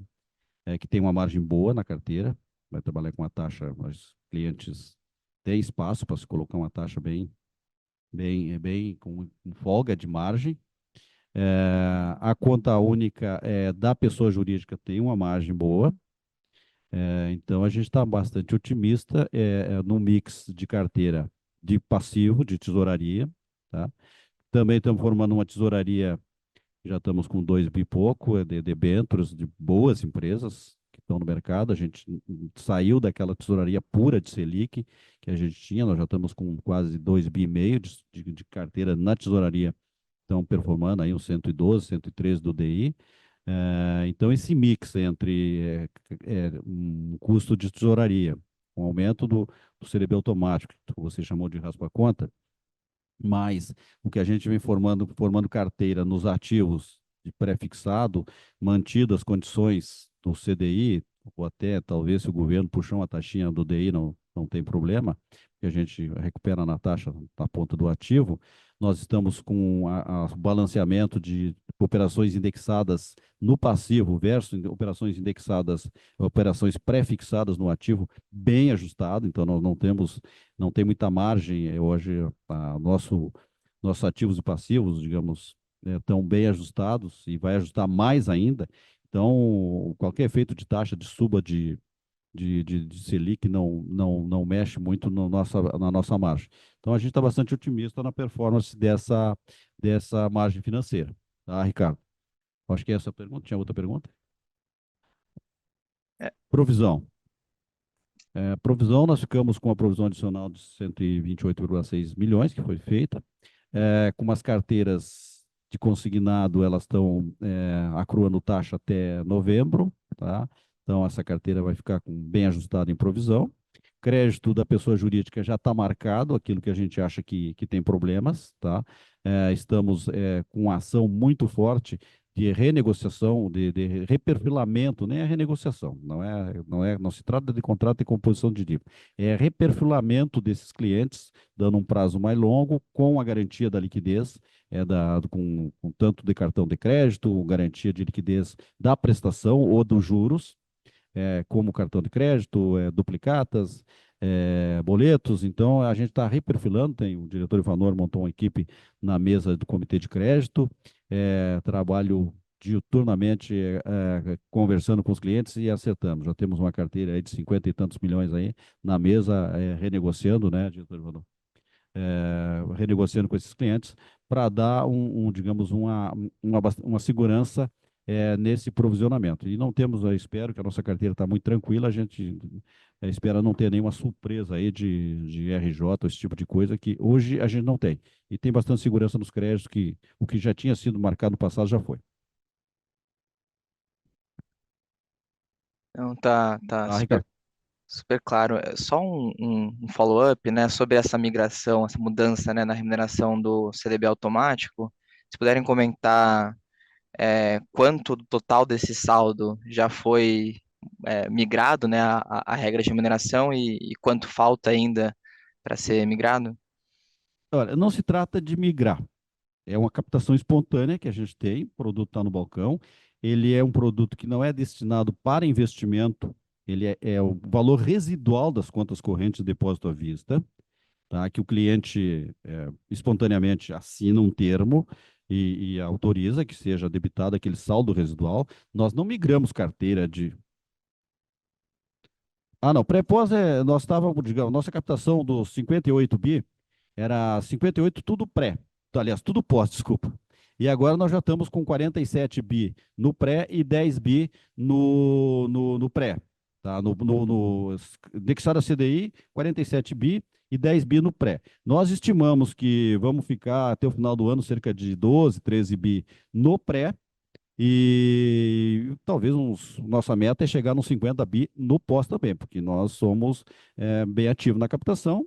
que tem uma margem boa na carteira, vai trabalhar com uma taxa, os clientes têm espaço para se colocar uma taxa bem com folga de margem. A conta única da pessoa jurídica tem uma margem boa, então a gente está bastante otimista no mix de carteira de passivo, de tesouraria, tá? Também estamos formando uma tesouraria, já estamos com 2 bi e pouco de debêntures de boas empresas que estão no mercado. A gente saiu daquela tesouraria pura de Selic que a gente tinha, nós já estamos com quase 2 bi e meio de carteira na tesouraria, estão performando aí uns 112, 113 do DI. Então, esse mix entre um custo de tesouraria, um aumento do CDB automático, que você chamou de raspa-conta, mas o que a gente vem formando carteira nos ativos de pré-fixado, mantido as condições do CDI, ou até talvez se o governo puxar uma taxinha do DI, não tem problema, que a gente recupera na taxa, na ponta do ativo. Nós estamos com o balanceamento de operações indexadas no passivo versus operações indexadas, operações pré-fixadas no ativo, bem ajustado, então nós não tem muita margem hoje, nossos ativos e passivos, digamos, estão bem ajustados e vai ajustar mais ainda. Então, qualquer efeito de taxa de suba de Selic não mexe muito na nossa margem. Então, a gente está bastante otimista na performance dessa margem financeira. Tá, Ricardo? Acho que essa é a pergunta. Tinha outra pergunta? Provisão. Provisão, nós ficamos com a provisão adicional de 128,6 milhões, que foi feita, com umas carteiras de consignado, elas estão acruando taxa até novembro, tá? Então, essa carteira vai ficar bem ajustada em provisão. Crédito da pessoa jurídica já está marcado, aquilo que a gente acha que tem problemas, tá? Estamos com uma ação muito forte de renegociação, de reperfilamento, nem a renegociação, não se trata de contrato de composição de dívida, é reperfilamento desses clientes, dando um prazo mais longo, com a garantia da liquidez, com tanto de cartão de crédito, garantia de liquidez da prestação ou dos juros, como cartão de crédito, duplicatas, boletos. Então, a gente está reperfilando, o diretor Ivanor montou uma equipe na mesa do comitê de crédito, trabalho diuturnamente conversando com os clientes e acertamos. Já temos uma carteira aí de 50 e tantos milhões aí na mesa, renegociando, né, diretor Ivanor? Renegociando com esses clientes para dar digamos, uma segurança nesse provisionamento. E não temos, eu espero que a nossa carteira está muito tranquila, a gente espera não ter nenhuma surpresa aí de RJ, esse tipo de coisa, que hoje a gente não tem. E tem bastante segurança nos créditos, que o que já tinha sido marcado no passado já foi. Então, tá Tá, Ricardo? super claro. Só um follow-up, né, sobre essa migração, essa mudança, né, na remuneração do CDB automático. Se puderem comentar quanto do total desse saldo já foi migrado, né, a regra de remuneração e quanto falta ainda para ser migrado? Olha, não se trata de migrar. É uma captação espontânea que a gente tem, o produto está no balcão, ele é um produto que não é destinado para investimento, ele é o valor residual das contas correntes de depósito à vista, tá? Que o cliente espontaneamente assina um termo e autoriza que seja debitado aquele saldo residual. Nós não migramos carteira de... Não, pré-pós nós estávamos, digamos, nossa captação dos 58 bi era 58 tudo pré, aliás, tudo pós, desculpa. E agora nós já estamos com 47 bi no pré e 10 bi no pré. Tá? Indexado a CDI, 47 bi e 10 bi no pré. Nós estimamos que vamos ficar até o final do ano cerca de 12, 13 bi no pré e talvez nossa meta é chegar nos 50 bi no pós também, porque nós somos bem ativos na captação.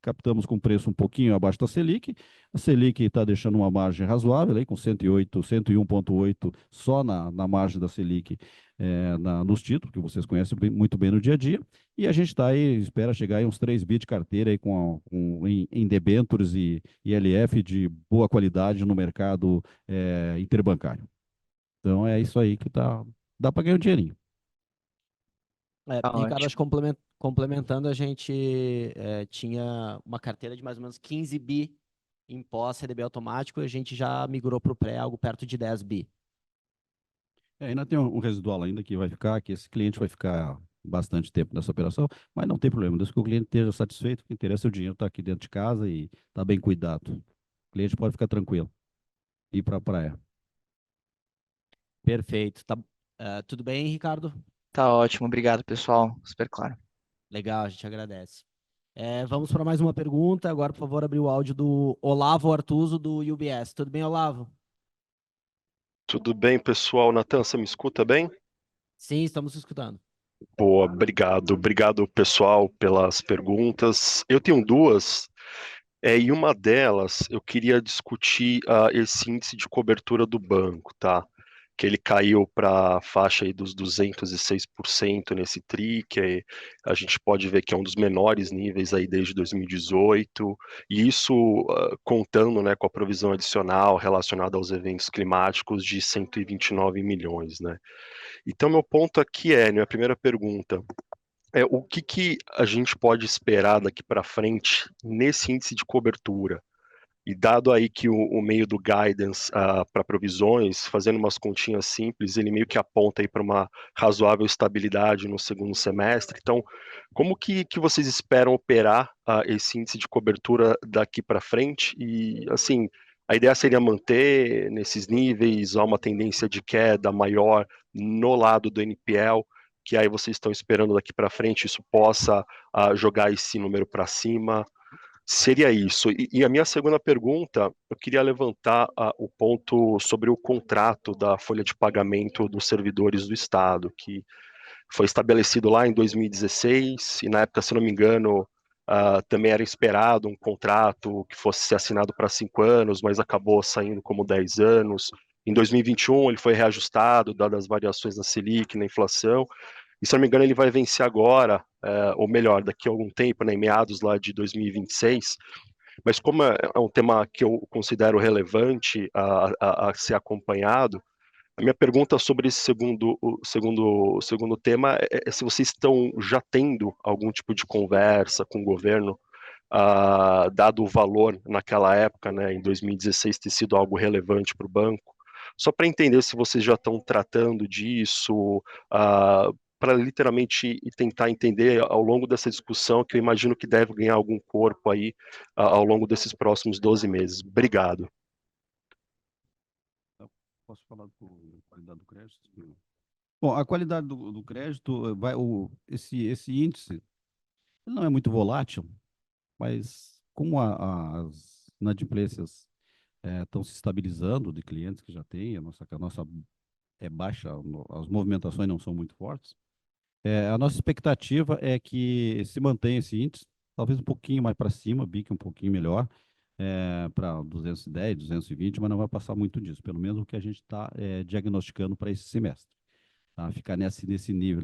captamos com preço um pouquinho abaixo da Selic. A Selic está deixando uma margem razoável, aí, com 108, 101,8 só na margem da Selic, nos títulos, que vocês conhecem muito bem no dia a dia. E a gente está aí, espera chegar aí uns 3 bi de carteira aí em debêntures e ILF de boa qualidade no mercado interbancário. Então é isso aí que dá para ganhar um dinheirinho. Tá Ricardo, ótimo. acho que complementando, a gente tinha uma carteira de mais ou menos 15 bi em pós CDB automático e a gente já migrou para o pré algo perto de 10 bi. Ainda tem um residual ainda que vai ficar, que esse cliente vai ficar bastante tempo nessa operação, mas não tem problema, desde que o cliente esteja satisfeito, o que interessa é o dinheiro estar aqui dentro de casa e está bem cuidado. O cliente pode ficar tranquilo, ir para a praia. Perfeito. Tudo bem, Ricardo? Tá ótimo, obrigado, pessoal. Super claro. Legal, a gente agradece. Vamos para mais uma pergunta. Agora, por favor, abrir o áudio do Olavo Artuso, do UBS. Tudo bem, Olavo? Tudo bem, pessoal? Natan, você me escuta bem? Sim, estamos escutando. Boa, obrigado. Obrigado, pessoal, pelas perguntas. Eu tenho duas, e uma delas eu queria discutir esse índice de cobertura do banco, tá? Que ele caiu para a faixa aí dos 206% nesse TRI, que a gente pode ver que é um dos menores níveis aí desde 2018, e isso contando, né, com a provisão adicional relacionada aos eventos climáticos de 129 milhões, né? Então, meu ponto aqui minha primeira pergunta o que a gente pode esperar daqui para frente nesse índice de cobertura? E dado aí que o meio do guidance para provisões, fazendo umas continhas simples, ele meio que aponta aí para uma razoável estabilidade no segundo semestre. Então, como que vocês esperam operar esse índice de cobertura daqui para frente? E, assim, a ideia seria manter nesses níveis, há uma tendência de queda maior no lado do NPL, que aí vocês estão esperando daqui para frente isso possa jogar esse número para cima? Seria isso. E a minha segunda pergunta, eu queria levantar o ponto sobre o contrato da folha de pagamento dos servidores do Estado, que foi estabelecido lá em 2016, e na época, se não me engano, também era esperado um contrato que fosse ser assinado para 5 anos, mas acabou saindo como 10 anos. Em 2021, ele foi reajustado, dadas as variações na Selic, na inflação, e se não me engano, ele vai vencer agora, ou melhor, daqui a algum tempo, né, em meados lá de 2026. Mas como é um tema que eu considero relevante a ser acompanhado, a minha pergunta sobre esse segundo tema é se vocês estão já tendo algum tipo de conversa com o governo, dado o valor naquela época, né, em 2016, ter sido algo relevante para o banco, só para entender se vocês já estão tratando disso, para literalmente tentar entender ao longo dessa discussão, que eu imagino que deve ganhar algum corpo aí ao longo desses próximos 12 meses. Obrigado. Posso falar da qualidade do crédito? Bom, a qualidade do crédito, esse índice ele não é muito volátil, mas como as inadimplências estão se estabilizando de clientes que já têm, a nossa é baixa, as movimentações não são muito fortes, a nossa expectativa é que se mantenha esse índice, talvez um pouquinho mais para cima, bique um pouquinho melhor, para 210, 220, mas não vai passar muito disso, pelo menos o que a gente está diagnosticando para esse semestre. Tá? Ficar nesse nível,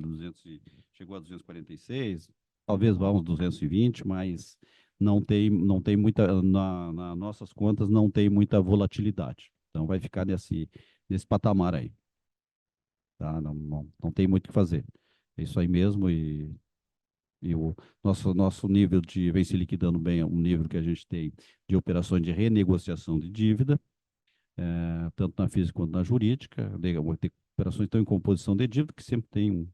chegou a 246, talvez vá uns 220, mas não tem muita, nas nossas contas, não tem muita volatilidade. Então, vai ficar nesse patamar aí. Tá? Não tem muito o que fazer. É isso aí mesmo, e o nosso nível vem se liquidando bem, é um nível que a gente tem de operações de renegociação de dívida, tanto na física quanto na jurídica, tem operações estão em composição de dívida, que sempre tem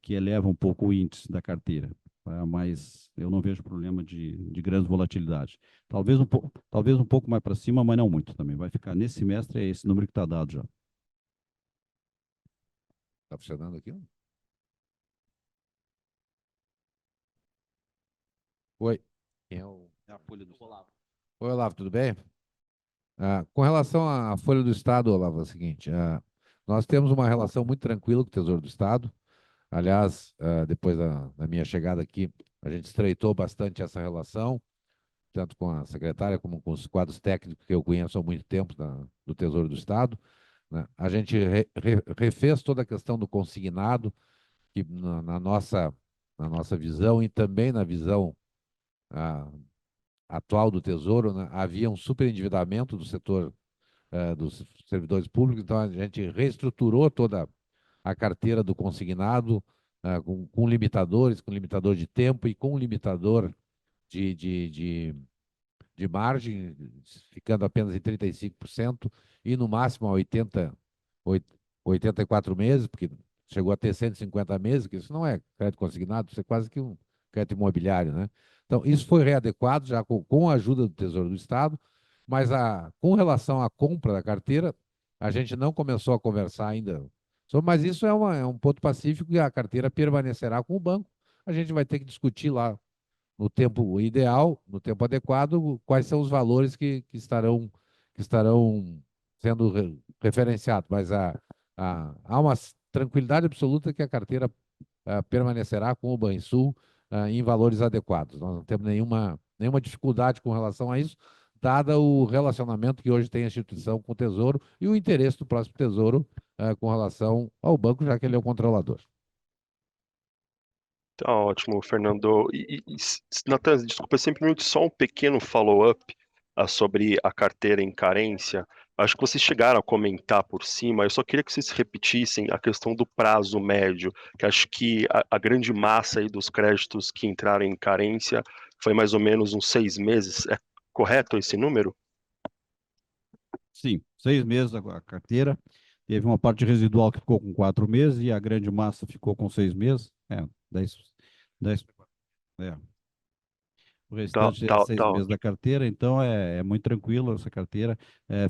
que eleva um pouco o índice da carteira, tá? Mas eu não vejo problema de grande volatilidade. Talvez um pouco mais para cima, mas não muito também. Vai ficar nesse semestre, é esse número que está dado já. Está funcionando aqui? Oi. Quem é o... É a folha do Olavo. Oi, Olavo, tudo bem? Com relação à Folha do Estado, Olavo, é o seguinte, nós temos uma relação muito tranquila com o Tesouro do Estado. Aliás, depois da minha chegada aqui, a gente estreitou bastante essa relação. tanto com a secretária como com os quadros técnicos que eu conheço há muito tempo do Tesouro do Estado, né? A gente refez toda a questão do consignado, que na nossa visão e também na visão ah, atual do Tesouro, né, havia um superendividamento do setor dos servidores públicos, então a gente reestruturou toda a carteira do consignado com limitadores, com limitador de tempo e com limitador de margem, ficando apenas em 35% e no máximo a 84 meses, porque chegou a ter 150 meses, que isso não é crédito consignado, isso é quase que um crédito imobiliário, né? Então, isso foi readequado já com a ajuda do Tesouro do Estado, mas com relação à compra da carteira, a gente não começou a conversar ainda mas isso é um ponto pacífico e a carteira permanecerá com o banco. A gente vai ter que discutir lá no tempo ideal, no tempo adequado, quais são os valores que estarão sendo referenciados. Mas há uma tranquilidade absoluta que a carteira permanecerá com o Banrisul em valores adequados. Nós não temos nenhuma dificuldade com relação a isso, dada o relacionamento que hoje tem a instituição com o Tesouro e o interesse do próximo Tesouro com relação ao banco, já que ele é o controlador. Tá ótimo, Fernando. Natan, desculpa, simplesmente só um pequeno follow-up sobre a carteira em carência. Acho que vocês chegaram a comentar por cima, eu só queria que vocês repetissem a questão do prazo médio, que acho que a grande massa aí dos créditos que entraram em carência foi mais ou menos uns 6 meses. É correto esse número? Sim, 6 meses a carteira. Teve uma parte residual que ficou com 4 meses e a grande massa ficou com 6 meses. 10, é. O restante é 6 meses da carteira, então é muito tranquilo essa carteira.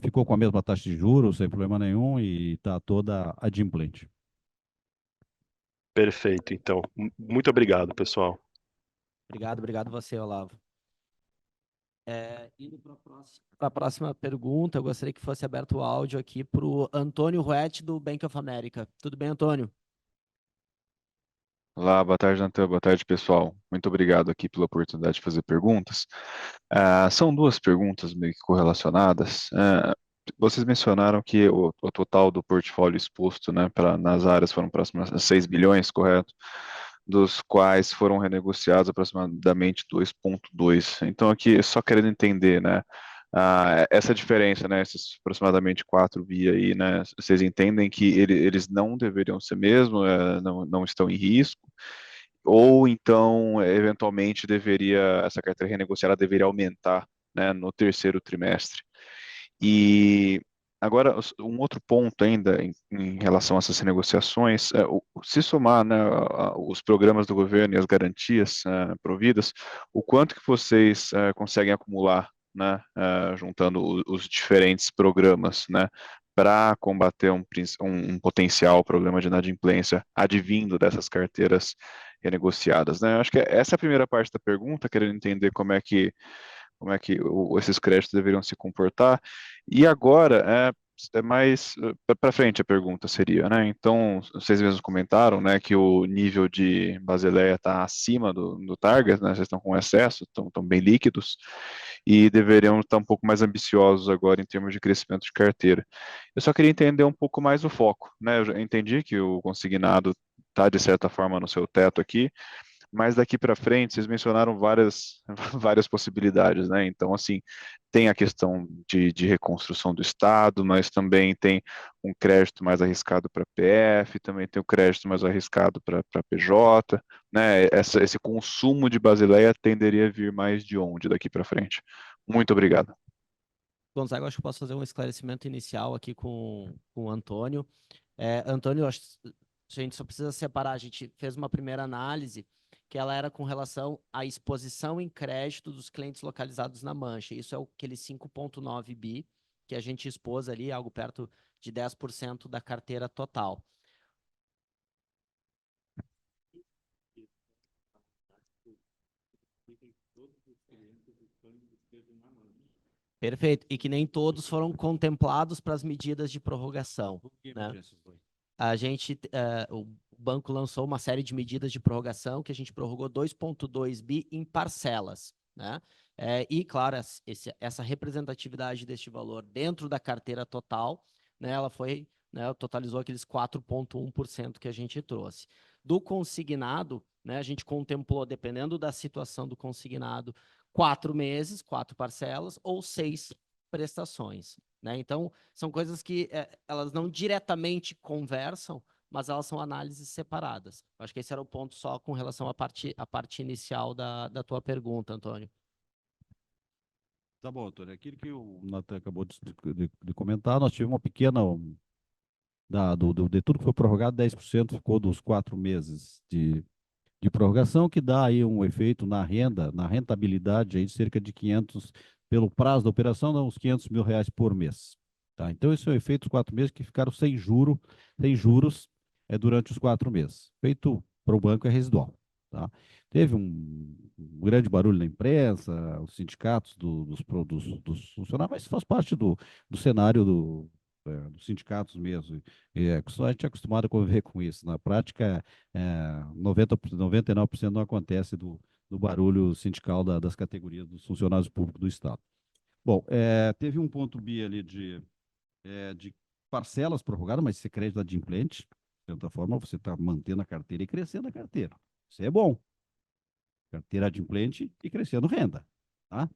Ficou com a mesma taxa de juros, sem problema nenhum, e está toda adimplente. Perfeito, então. Muito obrigado, pessoal. Obrigado você, Olavo. Indo para a próxima pergunta, eu gostaria que fosse aberto o áudio aqui para o Antônio Ruete, do Bank of America. Tudo bem, Antônio? Olá, boa tarde, Natan. Boa tarde, pessoal. Muito obrigado aqui pela oportunidade de fazer perguntas. São duas perguntas meio que correlacionadas. Vocês mencionaram que o total do portfólio exposto, né, nas áreas foram próximos a 6 bilhões, correto? Dos quais foram renegociados aproximadamente 2,2. Então, aqui, só querendo entender, né, essa diferença, né, esses aproximadamente 4 bi aí, né, vocês entendem que eles não deveriam ser mesmo, não estão em risco, ou então, eventualmente, essa carteira renegociada deveria aumentar, né, no terceiro trimestre. E agora, um outro ponto ainda em relação a essas negociações, se somar, né, os programas do governo e as garantias providas, o quanto que vocês conseguem acumular, né, juntando os diferentes programas, né, para combater um potencial problema de inadimplência advindo dessas carteiras renegociadas, né? Acho que essa é a primeira parte da pergunta, querendo entender como é que esses créditos deveriam se comportar. E agora, é mais para frente a pergunta seria, né? Então, vocês mesmos comentaram, né, que o nível de Basileia está acima do target, né? Vocês estão com excesso, estão bem líquidos e deveriam estar um pouco mais ambiciosos agora em termos de crescimento de carteira. Eu só queria entender um pouco mais o foco, né? Eu já entendi que o consignado está, de certa forma, no seu teto aqui, mas daqui para frente, vocês mencionaram várias, várias possibilidades, né? Então, assim, tem a questão de reconstrução do Estado, mas também tem um crédito mais arriscado para PF, também tem o crédito mais arriscado para PJ, né? Esse consumo de Basileia tenderia a vir mais de onde daqui para frente? Muito obrigado. Gonzaga, acho que posso fazer um esclarecimento inicial aqui com o Antônio. Antônio, a gente só precisa separar, a gente fez uma primeira análise que ela era com relação à exposição em crédito dos clientes localizados na Mancha. Isso é aquele 5,9 bi que a gente expôs ali, algo perto de 10% da carteira total. Perfeito. E que nem todos foram contemplados para as medidas de prorrogação, né? O banco lançou uma série de medidas de prorrogação que a gente prorrogou 2,2 bi em parcelas, né? E, claro, essa representatividade deste valor dentro da carteira total, né, ela foi, né, totalizou aqueles 4,1% que a gente trouxe. Do consignado, né, a gente contemplou, dependendo da situação do consignado, 4 meses, 4 parcelas ou 6 prestações, né? Então, são coisas que elas não diretamente conversam, mas elas são análises separadas. Eu acho que esse era o ponto só com relação à parte inicial da tua pergunta, Antônio. Tá bom, Antônio. Aquilo que o Natan acabou de comentar, nós tivemos uma pequena. De tudo que foi prorrogado, 10% ficou dos 4 meses de prorrogação, que dá aí um efeito na renda, na rentabilidade aí de cerca de 500, pelo prazo da operação, dá uns R$ 500.000 por mês. Tá? Então, esse é o efeito dos 4 meses que ficaram sem juros durante os 4 meses. Feito para o banco é residual. Tá? Teve um grande barulho na imprensa, os sindicatos dos funcionários, mas faz parte do cenário dos sindicatos mesmo. A gente é acostumado a conviver com isso. Na prática, 99% não acontece do barulho sindical das categorias dos funcionários públicos do Estado. Bom, teve um ponto B ali de parcelas prorrogadas, mas isso é crédito adimplente. De certa forma, você está mantendo a carteira e crescendo a carteira. Isso é bom. Carteira adimplente e crescendo renda. Tá?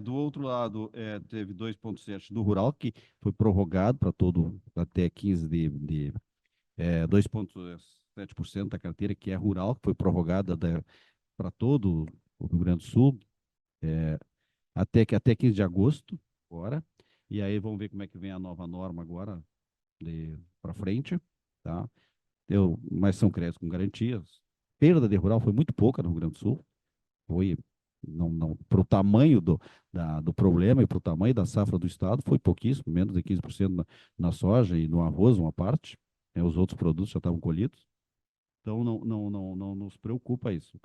Do outro lado, teve 2,7 do rural, que foi prorrogado para todo, até 15 2,7% da carteira, que é rural, que foi prorrogada para todo o Rio Grande do Sul, até 15 de agosto, agora. E aí vamos ver como é que vem a nova norma agora, para frente. Tá? Mas são créditos com garantias. Perda de rural foi muito pouca no Rio Grande do Sul. Foi, não, para o tamanho do problema e para o tamanho da safra do Estado, foi pouquíssimo, menos de 15% na soja e no arroz, uma parte. Os outros produtos já estavam colhidos. Então, não nos preocupa isso.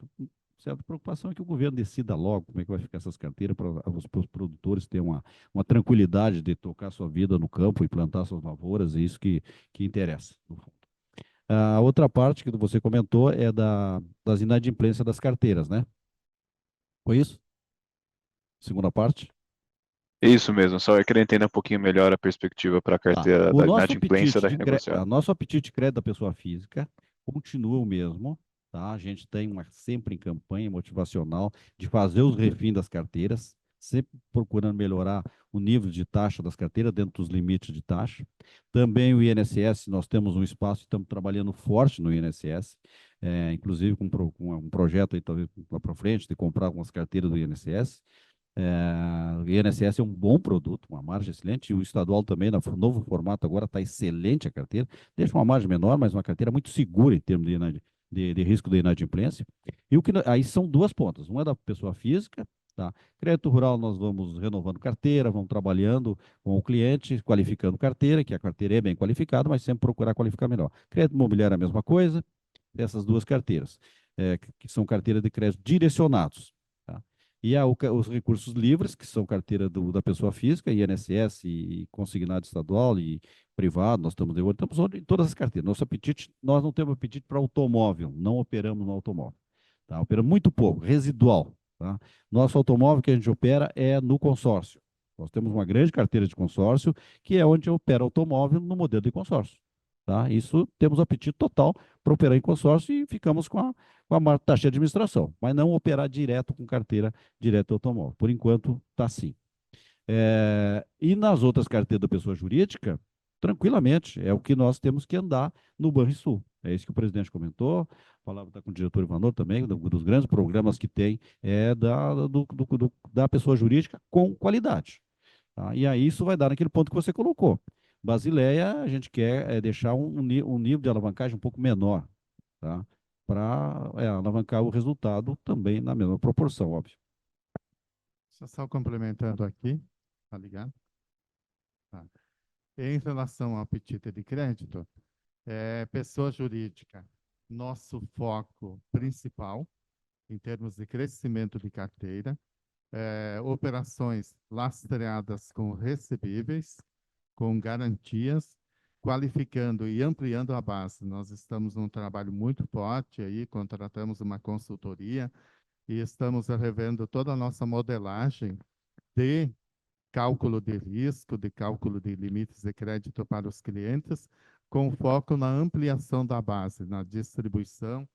Certa preocupação é que o governo decida logo como é que vai ficar essas carteiras para os produtores terem uma tranquilidade de tocar sua vida no campo e plantar suas lavouras, é isso que interessa, no fundo. A outra parte que você comentou é das inadimplências das carteiras, né? Foi isso? Segunda parte? Isso mesmo, só eu queria entender um pouquinho melhor a perspectiva para a carteira da inadimplência da renegociada. Nosso apetite de crédito da pessoa física continua o mesmo, tá? A gente tem sempre em campanha motivacional de fazer os refins das carteiras, sempre procurando melhorar o nível de taxa das carteiras dentro dos limites de taxa. Também o INSS, nós temos um espaço, estamos trabalhando forte no INSS, inclusive com um projeto aí, talvez lá para frente, de comprar algumas carteiras do INSS. O INSS é um bom produto, uma margem excelente, e o estadual também, no novo formato agora, está excelente a carteira, deixa uma margem menor, mas uma carteira muito segura em termos de risco de inadimplência. E aí são duas pontas, uma é da pessoa física, tá? Crédito rural, nós vamos renovando carteira, vamos trabalhando com o cliente, qualificando carteira, que a carteira é bem qualificada, mas sempre procurar qualificar melhor. Crédito imobiliário é a mesma coisa, essas duas carteiras, que são carteiras de crédito direcionados. E os recursos livres, que são carteira da pessoa física, INSS, e consignado estadual e privado, nós estamos em todas as carteiras. Nós não temos apetite para automóvel, não operamos no automóvel. Tá? Operamos muito pouco, residual. Tá? Nosso automóvel que a gente opera é no consórcio. Nós temos uma grande carteira de consórcio, que é onde opera automóvel no modelo de consórcio. Tá? Isso temos apetite total para operar em consórcio e ficamos com a maior taxa de administração, mas não operar direto com carteira direto automóvel. Por enquanto, está assim. E nas outras carteiras da pessoa jurídica, tranquilamente, é o que nós temos que andar no Banrisul. É isso que o presidente comentou, falava com o diretor Ivanor também, dos grandes programas que tem, da pessoa jurídica com qualidade. Tá? E aí isso vai dar naquele ponto que você colocou. Basileia, a gente quer deixar um nível de alavancagem um pouco menor, tá? Para alavancar o resultado também na mesma proporção, óbvio. Só complementando aqui, tá ligado? Tá. Em relação ao apetite de crédito, pessoa jurídica, nosso foco principal, em termos de crescimento de carteira, operações lastreadas com recebíveis, com garantias, qualificando e ampliando a base. Nós estamos num trabalho muito forte aí, contratamos uma consultoria e estamos revendo toda a nossa modelagem de cálculo de risco, de cálculo de limites de crédito para os clientes, com foco na ampliação da base, na distribuição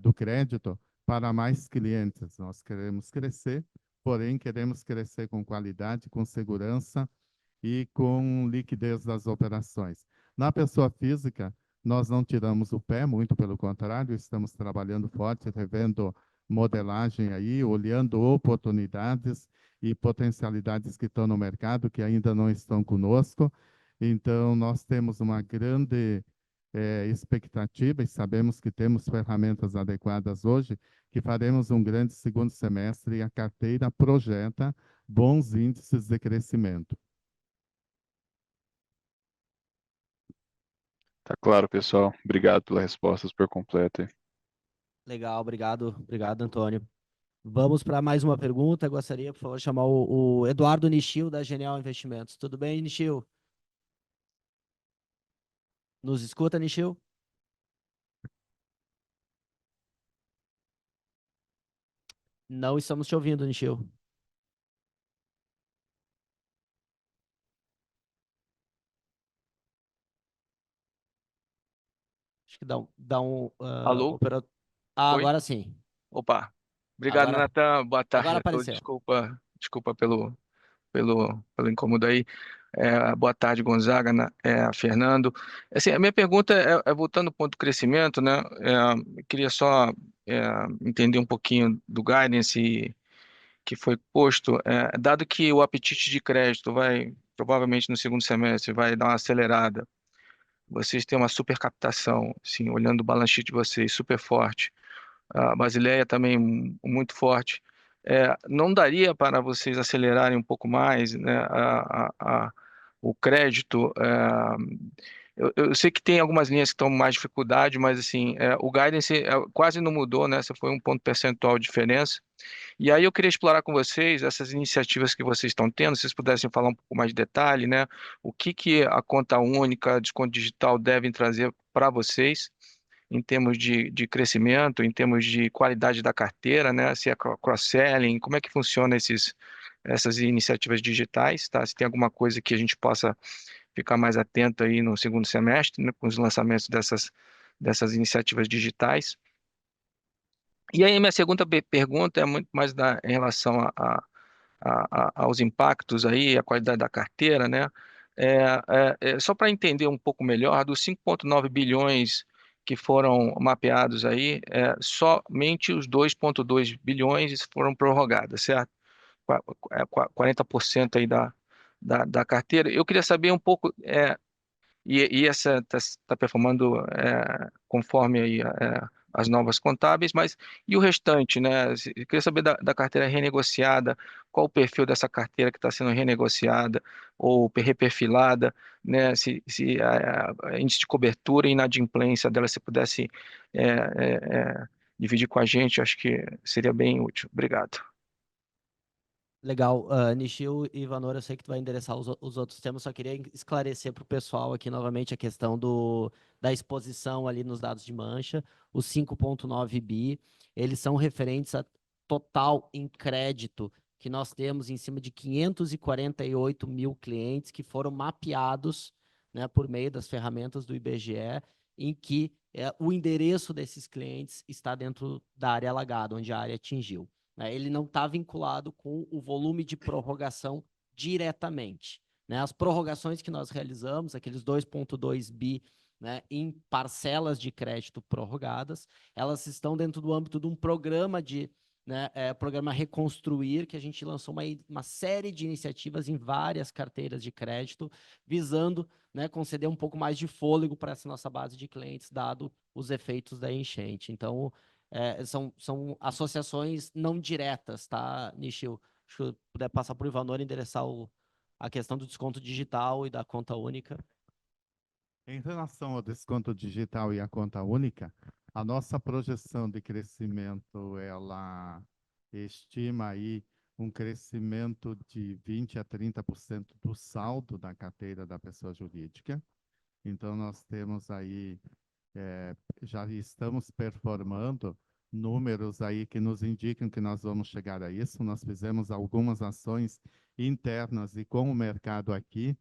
do crédito para mais clientes. Nós queremos crescer, porém queremos crescer com qualidade, com segurança e com liquidez das operações. Na pessoa física, nós não tiramos o pé, muito pelo contrário, estamos trabalhando forte, revendo modelagem aí, olhando oportunidades e potencialidades que estão no mercado, que ainda não estão conosco. Então, nós temos uma grande expectativa e sabemos que temos ferramentas adequadas hoje, que faremos um grande segundo semestre e a carteira projeta bons índices de crescimento. Tá claro, pessoal. Obrigado pela resposta super completa. Legal, obrigado, Antônio. Vamos para mais uma pergunta. Gostaria, por favor, de chamar o Eduardo Nishio, da Genial Investimentos. Tudo bem, Nishio? Nos escuta, Nishio? Não estamos te ouvindo, Nishio. Acho que Alô? operador. Ah, Oi? agora sim. Opa. Obrigado, Agora, Natan. Boa agora tarde a todos. apareceu. Desculpa pelo incômodo aí. Boa tarde, Gonzaga, Fernando. Assim, a minha pergunta é voltando ao ponto do crescimento, né? Eu queria só entender um pouquinho do guidance que foi posto, dado que o apetite de crédito vai, provavelmente no segundo semestre, vai dar uma acelerada. Vocês têm uma super captação, assim, olhando o balance sheet de vocês, super forte. A Basileia também muito forte. Não daria para vocês acelerarem um pouco mais, né, o crédito? Eu sei que tem algumas linhas que estão com mais dificuldade, mas assim, o guidance quase não mudou, né? Essa foi um ponto percentual de diferença. E aí eu queria explorar com vocês essas iniciativas que vocês estão tendo, se vocês pudessem falar um pouco mais de detalhe, né? O que a conta única, desconto digital devem trazer para vocês em termos de crescimento, em termos de qualidade da carteira, né? Se é cross-selling, como é que funciona essas iniciativas digitais, tá? Se tem alguma coisa que a gente possa ficar mais atento aí no segundo semestre, né? Com os lançamentos dessas iniciativas digitais. E aí, minha segunda pergunta é muito mais em relação aos impactos aí, a qualidade da carteira, né? Só para entender um pouco melhor, dos 5,9 bilhões que foram mapeados aí, somente os 2,2 bilhões foram prorrogados, certo? 40% aí da carteira. Eu queria saber um pouco, e essa está performando conforme aí, as novas contábeis, mas e o restante, né? Eu queria saber da carteira renegociada, qual o perfil dessa carteira que está sendo renegociada ou reperfilada, né? Se a índice de cobertura e inadimplência dela, se pudesse dividir com a gente, acho que seria bem útil. Obrigado. Legal. Nishio e Ivanor, eu sei que tu vai endereçar os outros temas, só queria esclarecer para o pessoal aqui novamente a questão da exposição ali nos dados de mancha. Os 5,9 bi, eles são referentes a total em crédito que nós temos em cima de 548 mil clientes que foram mapeados, né, por meio das ferramentas do IBGE, em que o endereço desses clientes está dentro da área alagada, onde a área atingiu. Ele não está vinculado com o volume de prorrogação diretamente. Né? As prorrogações que nós realizamos, aqueles 2,2 bi, né, em parcelas de crédito prorrogadas, elas estão dentro do âmbito de um programa programa Reconstruir, que a gente lançou uma série de iniciativas em várias carteiras de crédito, visando, né, conceder um pouco mais de fôlego para essa nossa base de clientes, dado os efeitos da enchente. Então, são associações não diretas, tá, Nishio? Se eu puder passar para o Ivanor endereçar a questão do desconto digital e da conta única. Em relação ao desconto digital e à conta única, a nossa projeção de crescimento, ela estima aí um crescimento de 20% a 30% do saldo da carteira da pessoa jurídica. Então, nós temos aí, já estamos performando números aí que nos indicam que nós vamos chegar a isso. Nós fizemos algumas ações internas e com o mercado aqui,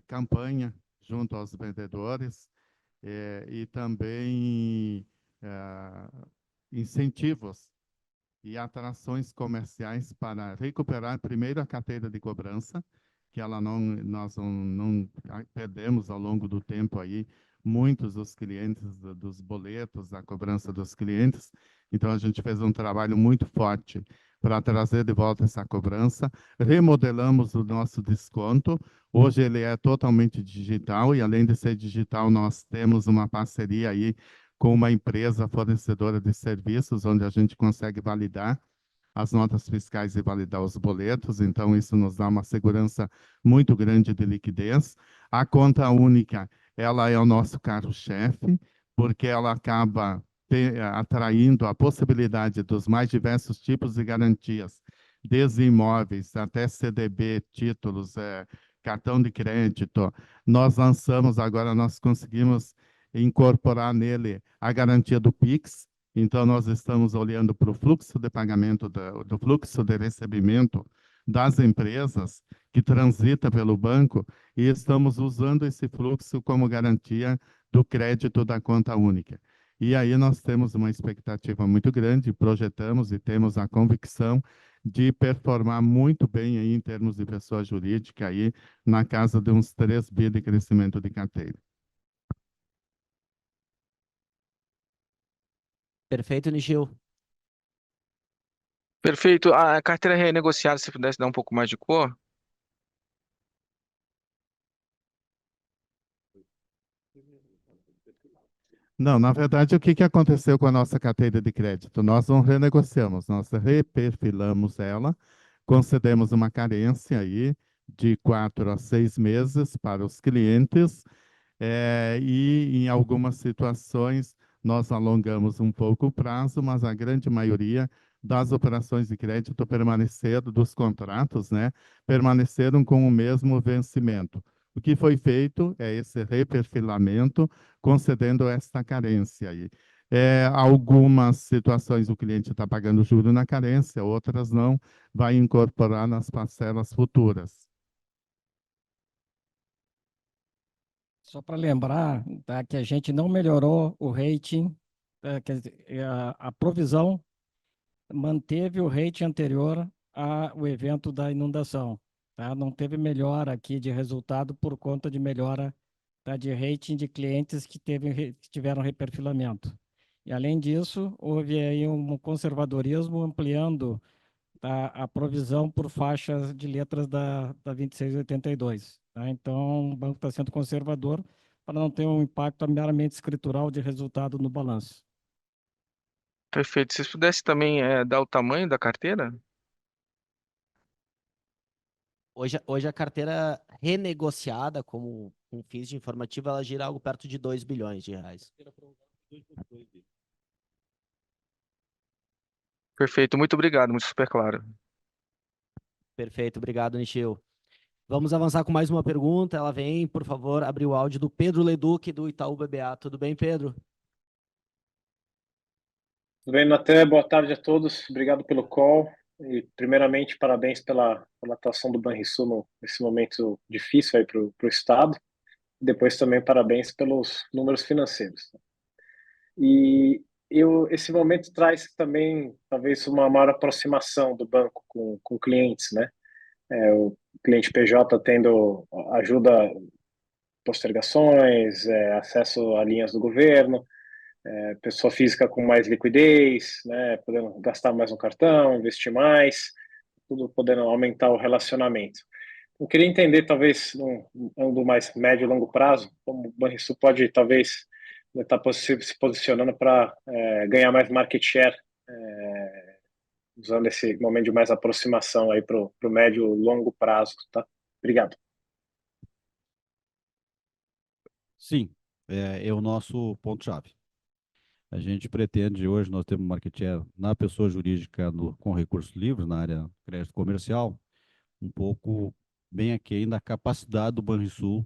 campanha junto aos vendedores e também incentivos e atrações comerciais para recuperar primeiro a carteira de cobrança, que nós não perdemos ao longo do tempo aí muitos dos clientes dos boletos, da cobrança dos clientes. Então a gente fez um trabalho muito forte para trazer de volta essa cobrança. Remodelamos o nosso desconto. Hoje ele é totalmente digital e além de ser digital, nós temos uma parceria aí com uma empresa fornecedora de serviços, onde a gente consegue validar as notas fiscais e validar os boletos, então isso nos dá uma segurança muito grande de liquidez. A conta única, ela é o nosso carro-chefe, porque ela acaba atraindo a possibilidade dos mais diversos tipos de garantias, desde imóveis até CDB, títulos, cartão de crédito. Nós lançamos, agora nós conseguimos incorporar nele a garantia do Pix. Então, nós estamos olhando para o fluxo de pagamento, do fluxo de recebimento das empresas que transita pelo banco e estamos usando esse fluxo como garantia do crédito da conta única. E aí nós temos uma expectativa muito grande, projetamos e temos a convicção de performar muito bem aí em termos de pessoa jurídica aí na casa de uns 3 bi de crescimento de carteira. Perfeito, Nishio. Perfeito. A carteira renegociada, se pudesse dar um pouco mais de cor. Não, na verdade, o que aconteceu com a nossa carteira de crédito? Nós não renegociamos, nós reperfilamos ela, concedemos uma carência aí de 4 a 6 meses para os clientes, e em algumas situações nós alongamos um pouco o prazo, mas a grande maioria das operações de crédito permaneceram, dos contratos, né, permaneceram com o mesmo vencimento. O que foi feito é esse reperfilamento, concedendo esta carência aí. Algumas situações o cliente está pagando juro na carência, outras não, vai incorporar nas parcelas futuras. Só para lembrar, tá, que a gente não melhorou o rating, quer dizer, a provisão manteve o rating anterior ao evento da inundação. Tá? Não teve melhora aqui de resultado por conta de melhora, tá, de rating de clientes que tiveram reperfilamento. E, além disso, houve aí um conservadorismo ampliando, tá, a provisão por faixas de letras da 2682. Tá? Então, o banco está sendo conservador para não ter um impacto meramente escritural de resultado no balanço. Perfeito. Se vocês pudessem também dar o tamanho da carteira? Hoje a carteira renegociada, como com fins de informativo, ela gira algo perto de 2 bilhões de reais. Perfeito. Muito obrigado. Muito super claro. Perfeito, obrigado, Nishio. Vamos avançar com mais uma pergunta. Ela vem, por favor, abrir o áudio do Pedro Leduc, do Itaú BBA. Tudo bem, Pedro? Tudo bem, Natan? Boa tarde a todos. Obrigado pelo call. E, primeiramente, parabéns pela atuação do Banrisul nesse momento difícil para o Estado. Depois também parabéns pelos números financeiros. E esse momento traz também, talvez, uma maior aproximação do banco com clientes, né? O cliente PJ tendo ajuda, postergações, acesso a linhas do governo, pessoa física com mais liquidez, né, podendo gastar mais no cartão, investir mais, tudo podendo aumentar o relacionamento. Eu queria entender, talvez, num ângulo mais médio e longo prazo, como o Banrisul pode, talvez, estar se posicionando para ganhar mais market share, usando esse momento de mais aproximação aí para o médio e longo prazo, tá? Obrigado. Sim, é o nosso ponto-chave. A gente pretende, hoje nós temos market share na pessoa jurídica com recursos livres, na área de crédito comercial, um pouco bem aquém da capacidade do Banrisul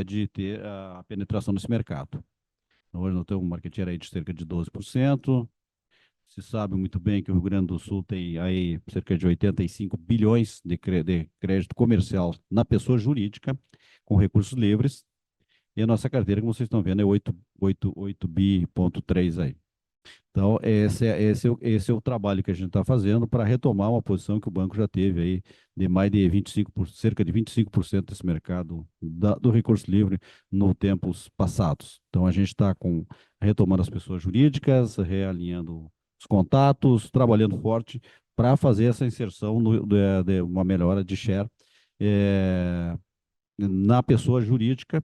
de ter a penetração nesse mercado. Hoje nós temos um market share aí de cerca de 12%. Se sabe muito bem que o Rio Grande do Sul tem aí cerca de 85 bilhões de crédito comercial na pessoa jurídica, com recursos livres. E a nossa carteira, como vocês estão vendo, é 8 bi,3 aí. Então, esse é o trabalho que a gente está fazendo para retomar uma posição que o banco já teve aí de mais de 25%, cerca de 25% desse mercado do recurso livre no tempos passados. Então, a gente está retomando as pessoas jurídicas, realinhando os contatos, trabalhando forte para fazer essa inserção de uma melhora de share na pessoa jurídica.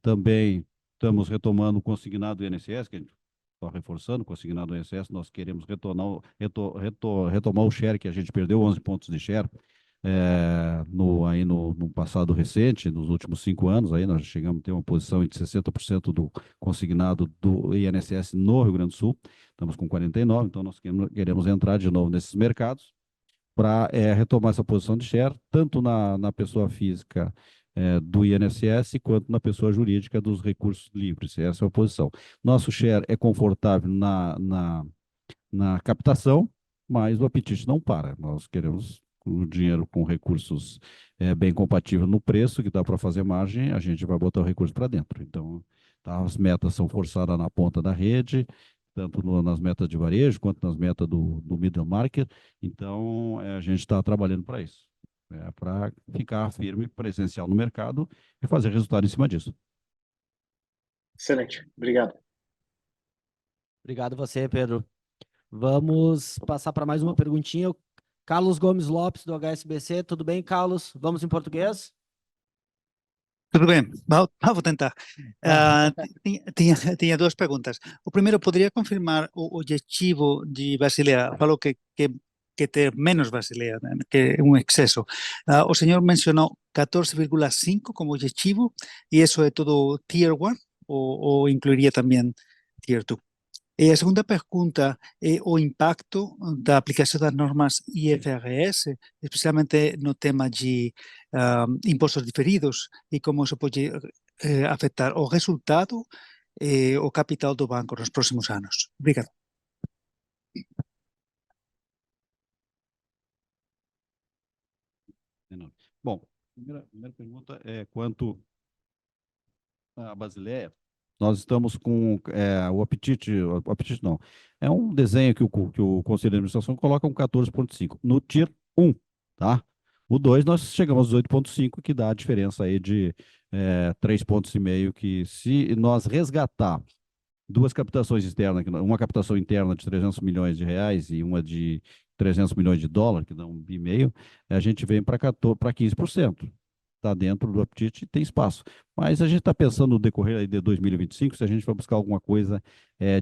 Também estamos retomando o consignado do INSS, que a gente só reforçando, consignado do INSS, nós queremos retomar o share que a gente perdeu, 11 pontos de share, no passado recente, nos últimos 5 anos, aí nós chegamos a ter uma posição de 60% do consignado do INSS no Rio Grande do Sul, estamos com 49%, então nós queremos entrar de novo nesses mercados para retomar essa posição de share, tanto na pessoa física do INSS, quanto na pessoa jurídica dos recursos livres. Essa é a posição. Nosso share é confortável na captação, mas o apetite não para. Nós queremos o dinheiro com recursos bem compatíveis no preço, que dá para fazer margem, a gente vai botar o recurso para dentro. Então, as metas são forçadas na ponta da rede, tanto nas metas de varejo, quanto nas metas do middle market. Então, a gente está trabalhando para isso. Para ficar firme, presencial no mercado e fazer resultado em cima disso. Excelente, obrigado. Obrigado você, Pedro. Vamos passar para mais uma perguntinha. Carlos Gomes Lopes, do HSBC. Tudo bem, Carlos? Vamos em português? Tudo bem, vou tentar. Tinha duas perguntas. O primeiro, poderia confirmar o objetivo de Basilea? Falou que ter menos Basilea, né, que é um excesso. O senhor mencionou 14,5 como objetivo, e isso é todo Tier 1 ou incluiria também Tier 2? E a segunda pergunta é o impacto da aplicação das normas IFRS, especialmente no tema de impostos diferidos, e como isso pode afetar o resultado e o capital do banco nos próximos anos. Obrigado. Bom, a primeira pergunta é quanto à Basileia. Nós estamos com o apetite não, é um desenho que o Conselho de Administração coloca um 14,5 no Tier 1, tá? O 2 nós chegamos aos 18,5, que dá a diferença aí de 3,5 pontos, que se nós resgatar duas captações externas, uma captação interna de 300 milhões de reais e uma de 300 milhões de dólares, que dá 1,5 bi, a gente vem para 15%. Está dentro do apetite e tem espaço. Mas a gente está pensando no decorrer aí de 2025, se a gente vai buscar alguma coisa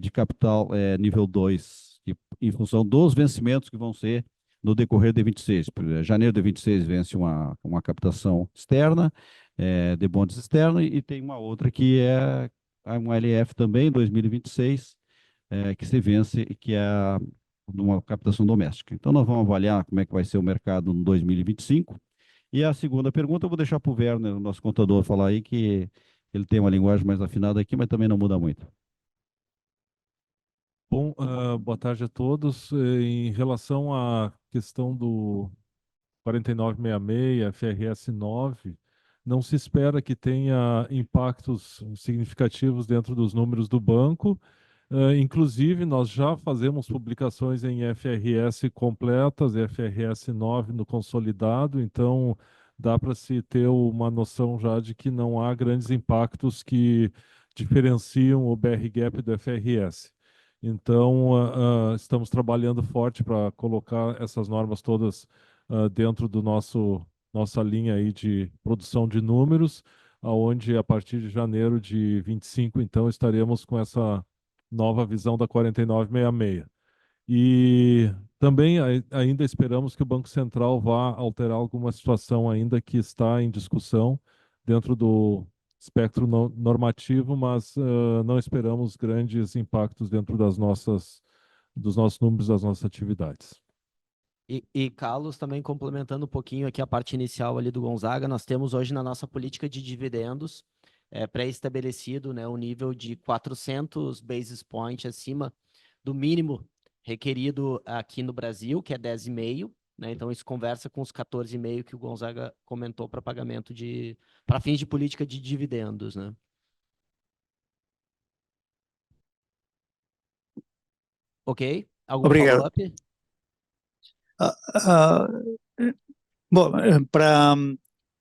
de capital nível 2, em função dos vencimentos que vão ser no decorrer de 26. Janeiro de 26 vence uma captação externa, de bonds externos, e tem uma outra que é um LF também, em 2026, que se vence, que é uma captação doméstica. Então, nós vamos avaliar como é que vai ser o mercado no 2025. E a segunda pergunta eu vou deixar para o Werner, o nosso contador, falar aí, que ele tem uma linguagem mais afinada aqui, mas também não muda muito. Bom, boa tarde a todos. Em relação à questão do 4966, FRS 9, não se espera que tenha impactos significativos dentro dos números do banco. Inclusive, nós já fazemos publicações em FRS completas, FRS 9 no consolidado, então dá para se ter uma noção já de que não há grandes impactos que diferenciam o BR Gap do FRS. Então, estamos trabalhando forte para colocar essas normas todas dentro do nossa linha aí de produção de números, onde a partir de janeiro de 25, então, estaremos com essa nova visão da 4966. E também ainda esperamos que o Banco Central vá alterar alguma situação ainda que está em discussão dentro do espectro normativo, mas não esperamos grandes impactos dentro dos nossos números, das nossas atividades. E Carlos, também complementando um pouquinho aqui a parte inicial ali do Gonzaga, nós temos hoje na nossa política de dividendos pré-estabelecido, né, um nível de 400 basis points acima do mínimo requerido aqui no Brasil, que é 10,5, né? Então isso conversa com os 14,5 que o Gonzaga comentou para pagamento para fins de política de dividendos, né? Ok? Algum Obrigado. follow-up? Bom, para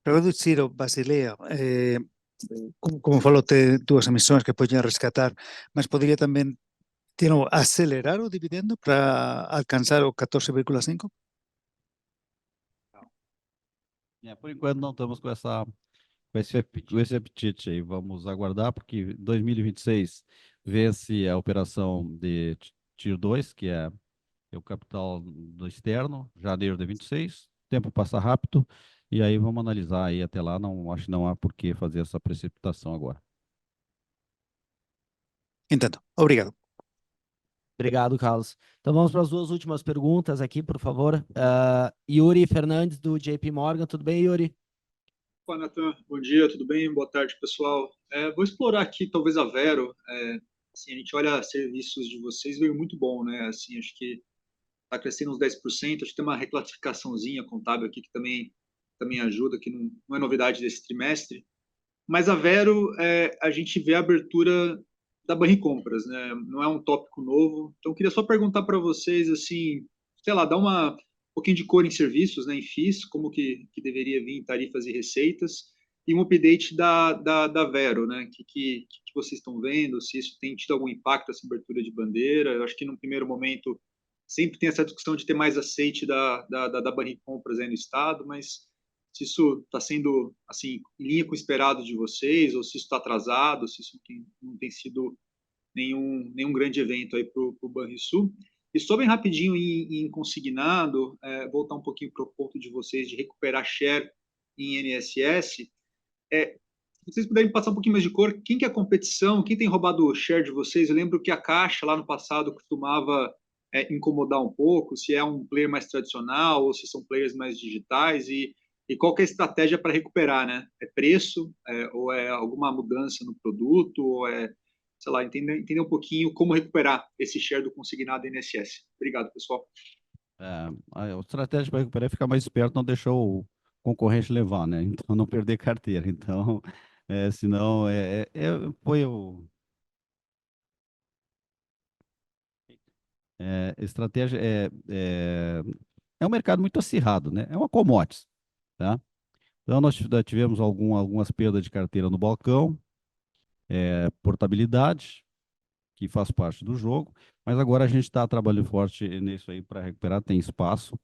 reduzir o Basilea, como falou, tem duas emissões que podem rescatar, mas poderia também acelerar o dividendo para alcançar o 14,5? Por enquanto não estamos com esse apetite aí. Vamos aguardar, porque 2026 vence a operação de Tier 2, que é o capital do externo, janeiro de 26. O tempo passa rápido, e aí vamos analisar aí até lá. Não, acho que não há por que fazer essa precipitação agora. Entendo. Obrigado. Obrigado, Carlos. Então vamos para as duas últimas perguntas aqui, por favor. Yuri Fernandes, do JP Morgan. Tudo bem, Yuri? Opa, Natan, bom dia, tudo bem? Boa tarde, pessoal. Vou explorar aqui, talvez, a Vero. Assim, a gente olha serviços de vocês, veio muito bom, né? Assim, acho que está crescendo uns 10%, acho que tem uma reclassificaçãozinha contábil aqui que também ajuda, que não é novidade desse trimestre. Mas a Vero, a gente vê a abertura da Banricompras, né? Não é um tópico novo. Então, eu queria só perguntar para vocês, assim, sei lá, dar um pouquinho de cor em serviços, né, em FIIs, como que deveria vir em tarifas e receitas, e um update da Vero, né? Que vocês estão vendo, se isso tem tido algum impacto, essa abertura de bandeira. Eu acho que, num primeiro momento, sempre tem essa discussão de ter mais aceite da Banricompras aí no Estado, mas se isso está sendo assim em linha com o esperado de vocês, ou se isso está atrasado, se isso não tem sido nenhum grande evento aí para o Banrisul. E só bem rapidinho em consignado, voltar um pouquinho para o ponto de vocês de recuperar share em INSS, se vocês puderem passar um pouquinho mais de cor, quem que é a competição, quem tem roubado o share de vocês? Eu lembro que a Caixa lá no passado costumava incomodar um pouco, se é um player mais tradicional ou se são players mais digitais, e qual que é a estratégia para recuperar, né? É preço, ou é alguma mudança no produto, ou sei lá, entender um pouquinho como recuperar esse share do consignado INSS. Obrigado, pessoal. A estratégia para recuperar é ficar mais esperto, não deixar o concorrente levar, né? Então, não perder carteira. Então, senão, foi o... estratégia é um mercado muito acirrado, né? É uma commodities, tá? Então, nós tivemos algumas perdas de carteira no balcão, portabilidade, que faz parte do jogo, mas agora a gente está trabalhando forte nisso aí para recuperar, tem espaço.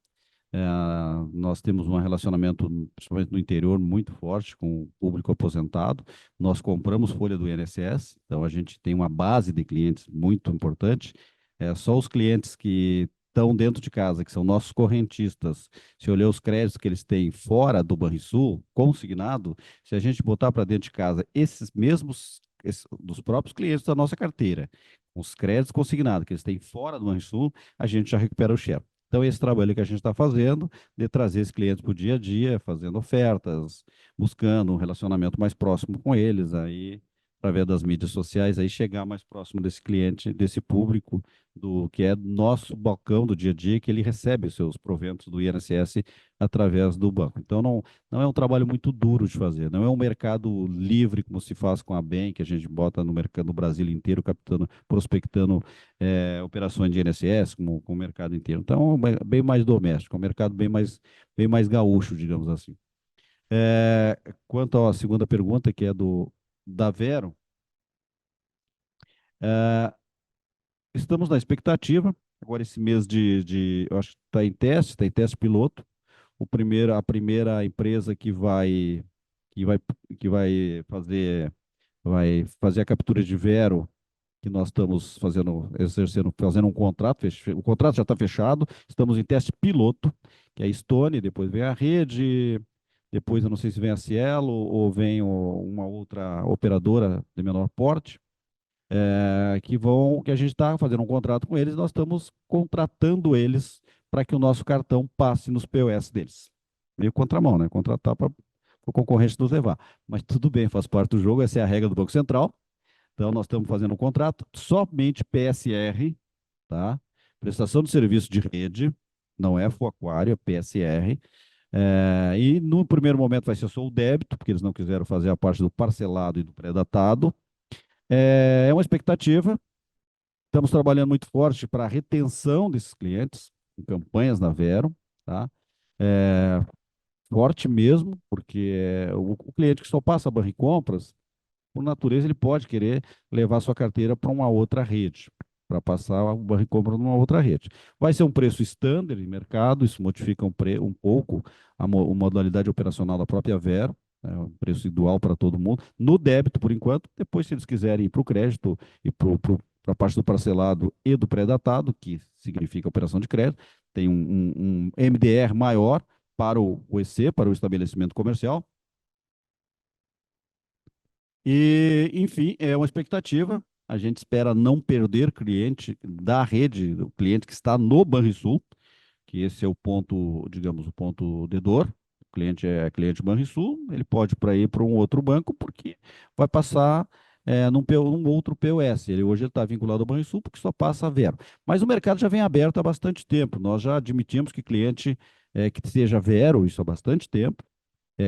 Nós temos um relacionamento, principalmente no interior, muito forte com o público aposentado. Nós compramos folha do INSS, então a gente tem uma base de clientes muito importante. Só os clientes que estão dentro de casa, que são nossos correntistas, se olhar os créditos que eles têm fora do Banrisul, consignado, se a gente botar para dentro de casa esses mesmos, dos próprios clientes da nossa carteira, os créditos consignados que eles têm fora do Banrisul, a gente já recupera o share. Então, esse trabalho que a gente está fazendo, de trazer esses clientes para o dia a dia, fazendo ofertas, buscando um relacionamento mais próximo com eles, aí, através das mídias sociais, aí chegar mais próximo desse cliente, desse público, que é nosso balcão do dia a dia, que ele recebe os seus proventos do INSS através do banco. Então, não é um trabalho muito duro de fazer, não é um mercado livre, como se faz com a BEM, que a gente bota no mercado no Brasil inteiro, prospectando operações de INSS, como o mercado inteiro. Então, é bem mais doméstico, é um mercado bem mais gaúcho, digamos assim. Quanto à segunda pergunta, que é da Vero, estamos na expectativa. Agora, esse mês eu acho que está em teste piloto. A primeira empresa que vai fazer a captura de Vero, que nós estamos fazendo um contrato, o contrato já está fechado, estamos em teste piloto, que é a Stone, depois vem a Rede, depois eu não sei se vem a Cielo ou vem uma outra operadora de menor porte, que a gente está fazendo um contrato com eles, nós estamos contratando eles para que o nosso cartão passe nos POS deles. Meio contramão, né? Contratar para o concorrente nos levar. Mas tudo bem, faz parte do jogo, essa é a regra do Banco Central. Então, nós estamos fazendo um contrato somente PSR, tá? Prestação de serviço de rede, não é full aquário, é PSR. E no primeiro momento vai ser só o débito, porque eles não quiseram fazer a parte do parcelado e do pré-datado. É uma expectativa. Estamos trabalhando muito forte para a retenção desses clientes, com campanhas na Vero, tá? Forte mesmo, porque o cliente que só passa a Banricompras, por natureza, ele pode querer levar sua carteira para uma outra rede, para passar o Banricompras numa outra rede. Vai ser um preço standard em mercado, isso modifica um pouco a modalidade operacional da própria Vero, um preço igual para todo mundo, no débito, por enquanto. Depois, se eles quiserem ir para o crédito e para a parte do parcelado e do pré-datado, que significa operação de crédito, tem um MDR maior para o EC, para o estabelecimento comercial. E, enfim, é uma expectativa. A gente espera não perder cliente da rede, o cliente que está no Banrisul, que esse é o ponto, digamos, o ponto de dor. O cliente é cliente Banrisul, ele pode ir para um outro banco, porque vai passar num outro POS. Hoje ele está vinculado ao Banrisul, porque só passa a Vero. Mas o mercado já vem aberto há bastante tempo. Nós já admitimos que cliente que seja Vero, isso há bastante tempo,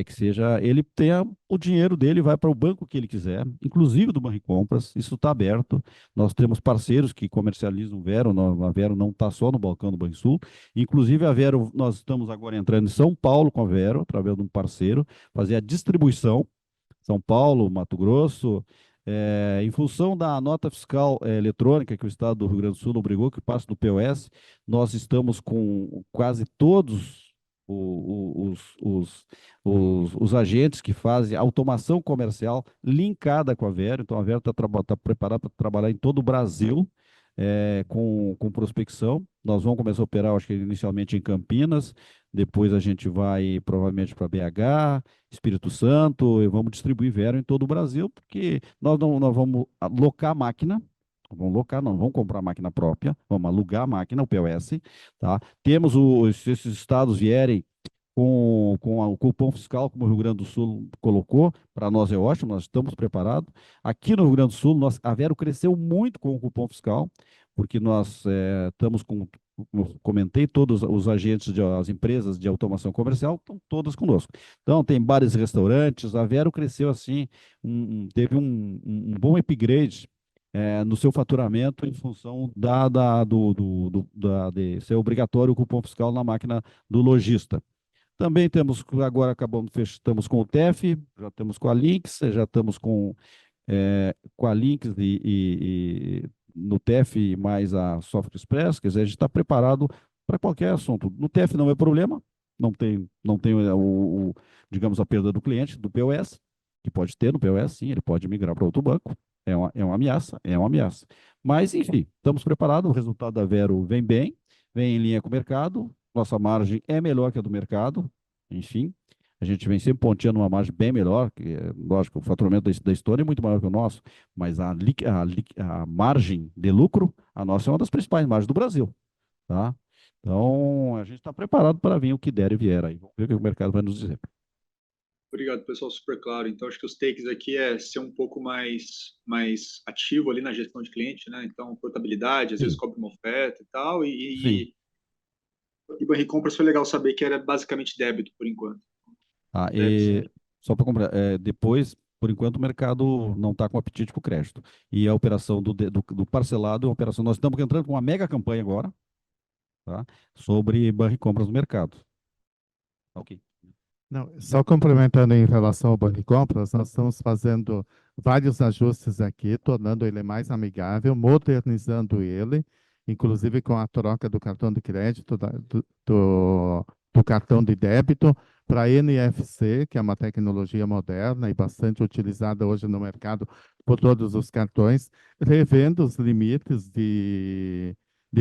que seja, ele tenha o dinheiro dele, vai para o banco que ele quiser, inclusive do Banricompras, isso está aberto. Nós temos parceiros que comercializam Vero, a Vero não está só no balcão do Banrisul, inclusive a Vero, nós estamos agora entrando em São Paulo com a Vero, através de um parceiro, fazer a distribuição, São Paulo, Mato Grosso, em função da nota fiscal eletrônica que o Estado do Rio Grande do Sul obrigou que passe do POS, nós estamos com quase todos os agentes que fazem automação comercial linkada com a Vero. Então, a Vero está preparada para trabalhar em todo o Brasil com prospecção. Nós vamos começar a operar, acho que inicialmente em Campinas, depois a gente vai provavelmente para BH, Espírito Santo, e vamos distribuir Vero em todo o Brasil, porque nós vamos alocar a máquina. Vamos locar, não vamos comprar máquina própria, vamos alugar a máquina, o POS, tá? Temos, se esses estados vierem com o cupom fiscal, como o Rio Grande do Sul colocou, para nós é ótimo, nós estamos preparados. Aqui no Rio Grande do Sul, a Vero cresceu muito com o cupom fiscal, porque nós estamos com, como eu comentei, todos os agentes, as empresas de automação comercial estão todas conosco. Então, tem bares e restaurantes, a Vero cresceu assim, teve um bom upgrade no seu faturamento em função de ser obrigatório o cupom fiscal na máquina do lojista. Também temos, agora estamos com o TEF, já estamos com a Lynx, já estamos com a Lynx e no TEF mais a Software Express, quer dizer, a gente está preparado para qualquer assunto. No TEF não é problema, não tem digamos, a perda do cliente, do POS, que pode ter no POS, sim, ele pode migrar para outro banco. É uma ameaça, é uma ameaça. Mas, enfim, estamos preparados, o resultado da Vero vem bem, vem em linha com o mercado, nossa margem é melhor que a do mercado, enfim, a gente vem sempre ponteando uma margem bem melhor, que, lógico, o faturamento da Estônia é muito maior que o nosso, mas a margem de lucro, a nossa é uma das principais margens do Brasil, tá? Então, a gente está preparado para vir o que der e vier aí, vamos ver o que o mercado vai nos dizer. Obrigado, pessoal, super claro. Então, acho que os takes aqui é ser um pouco mais ativo ali na gestão de cliente, né? Então, portabilidade, às vezes cobra uma oferta e tal, e Banricompras foi legal saber que era basicamente débito, por enquanto. Só para comprar, depois, por enquanto, o mercado não está com apetite para o crédito. E a operação do parcelado é uma operação, nós estamos entrando com uma mega campanha agora, tá? Sobre Banricompras no mercado. Ok. Não, só complementando em relação ao Banricompras, nós estamos fazendo vários ajustes aqui, tornando ele mais amigável, modernizando ele, inclusive com a troca do cartão de crédito, do cartão de débito para NFC, que é uma tecnologia moderna e bastante utilizada hoje no mercado por todos os cartões, revendo os limites de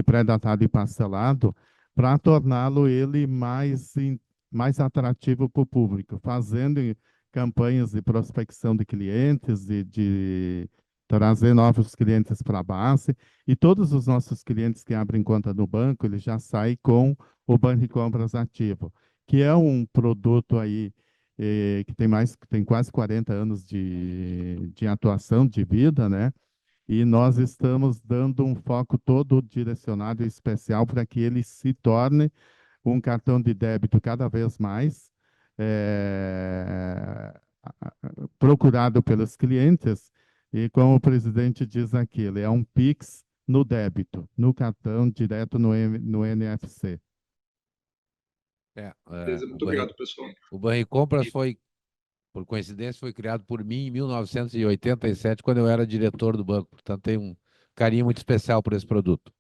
pré-datado e parcelado para torná-lo ele mais atrativo para o público, fazendo campanhas de prospecção de clientes, de trazer novos clientes para a base, e todos os nossos clientes que abrem conta no banco, eles já saem com o Banricompras ativo, que é um produto aí que tem quase 40 anos de atuação, de vida, né? E nós estamos dando um foco todo direcionado e especial para que ele se torne um cartão de débito cada vez mais procurado pelos clientes, e como o presidente diz aqui, ele é um Pix no débito, no cartão, direto no NFC. Beleza, muito obrigado, pessoal. O Banricompras foi, por coincidência, foi criado por mim em 1987, quando eu era diretor do banco. Portanto, tem um carinho muito especial por esse produto.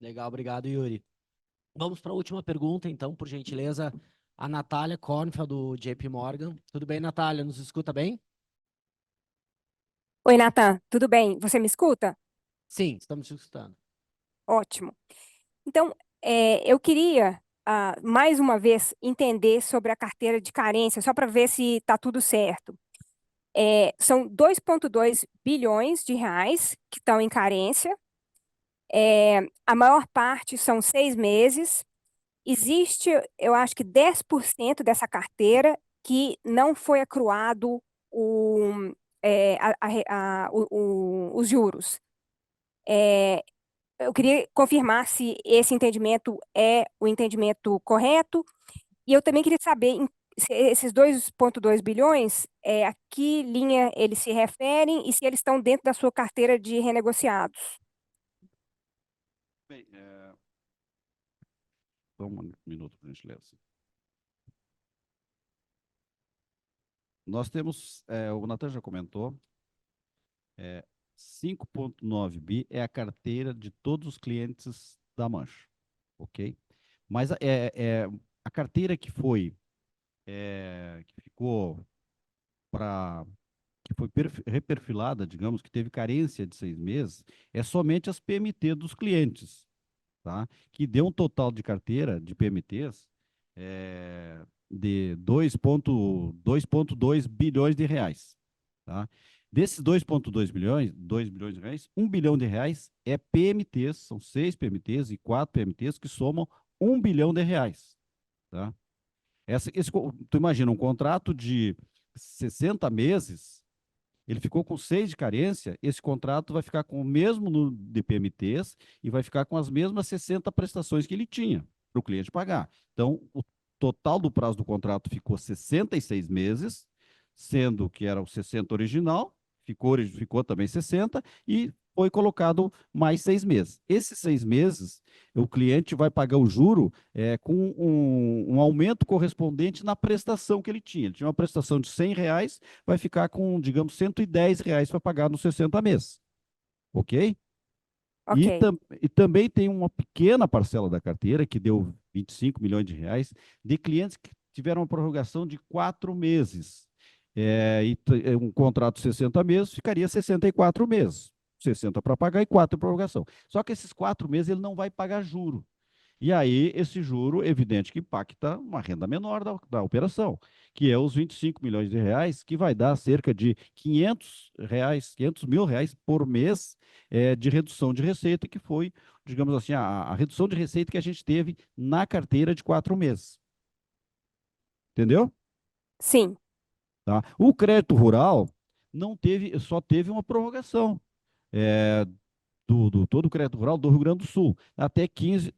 Legal, obrigado, Yuri. Vamos para a última pergunta, então, por gentileza. A Natália Kornfeld, do JP Morgan. Tudo bem, Natália? Nos escuta bem? Oi, Natan, tudo bem? Você me escuta? Sim, estamos te escutando. Ótimo. Então, eu queria, mais uma vez, entender sobre a carteira de carência, só para ver se está tudo certo. São 2,2 bilhões de reais que estão em carência. A maior parte são 6 meses. Existe, eu acho que 10% dessa carteira que não foi acruado os juros. Eu queria confirmar se esse entendimento é o entendimento correto, e eu também queria saber se esses 2,2 bilhões, a que linha eles se referem e se eles estão dentro da sua carteira de renegociados. Bem, só um minuto, por gentileza. Nós temos, o Natan já comentou, 5,9 bi é a carteira de todos os clientes da Mancha, ok? Mas a carteira que foi, que ficou que foi reperfilada, digamos, que teve carência de 6 meses, é somente as PMT dos clientes, tá? Que deu um total de carteira de PMTs de 2,2 bilhões de reais, tá? Desses 2,2 bilhões, 2 bilhões de reais, 1 bilhão de reais é PMTs, são 6 PMTs e 4 PMTs que somam 1 bilhão de reais, tá? Tu imagina, um contrato de 60 meses, ele ficou com 6 de carência, esse contrato vai ficar com o mesmo número de PMTs e vai ficar com as mesmas 60 prestações que ele tinha para o cliente pagar. Então, o total do prazo do contrato ficou 66 meses, sendo que era o 60 original, ficou também 60, e foi colocado mais 6 meses. Esses 6 meses, o cliente vai pagar o juro com um aumento correspondente na prestação que ele tinha. Ele tinha uma prestação de R$100, vai ficar com, digamos, R$110 para pagar nos 60 meses. Ok? Ok. E também tem uma pequena parcela da carteira, que deu 25 milhões de reais, de clientes que tiveram uma prorrogação de 4 meses. Um contrato de 60 meses ficaria 64 meses. 60 para pagar e 4 de prorrogação. Só que esses 4 meses ele não vai pagar juro. E aí, esse juro, evidente que impacta uma renda menor da operação, que é os 25 milhões de reais, que vai dar cerca de 500 mil reais por mês de redução de receita, que foi, digamos assim, a redução de receita que a gente teve na carteira de 4 meses. Entendeu? Sim. Tá? O crédito rural só teve uma prorrogação todo o crédito rural do Rio Grande do Sul, até 15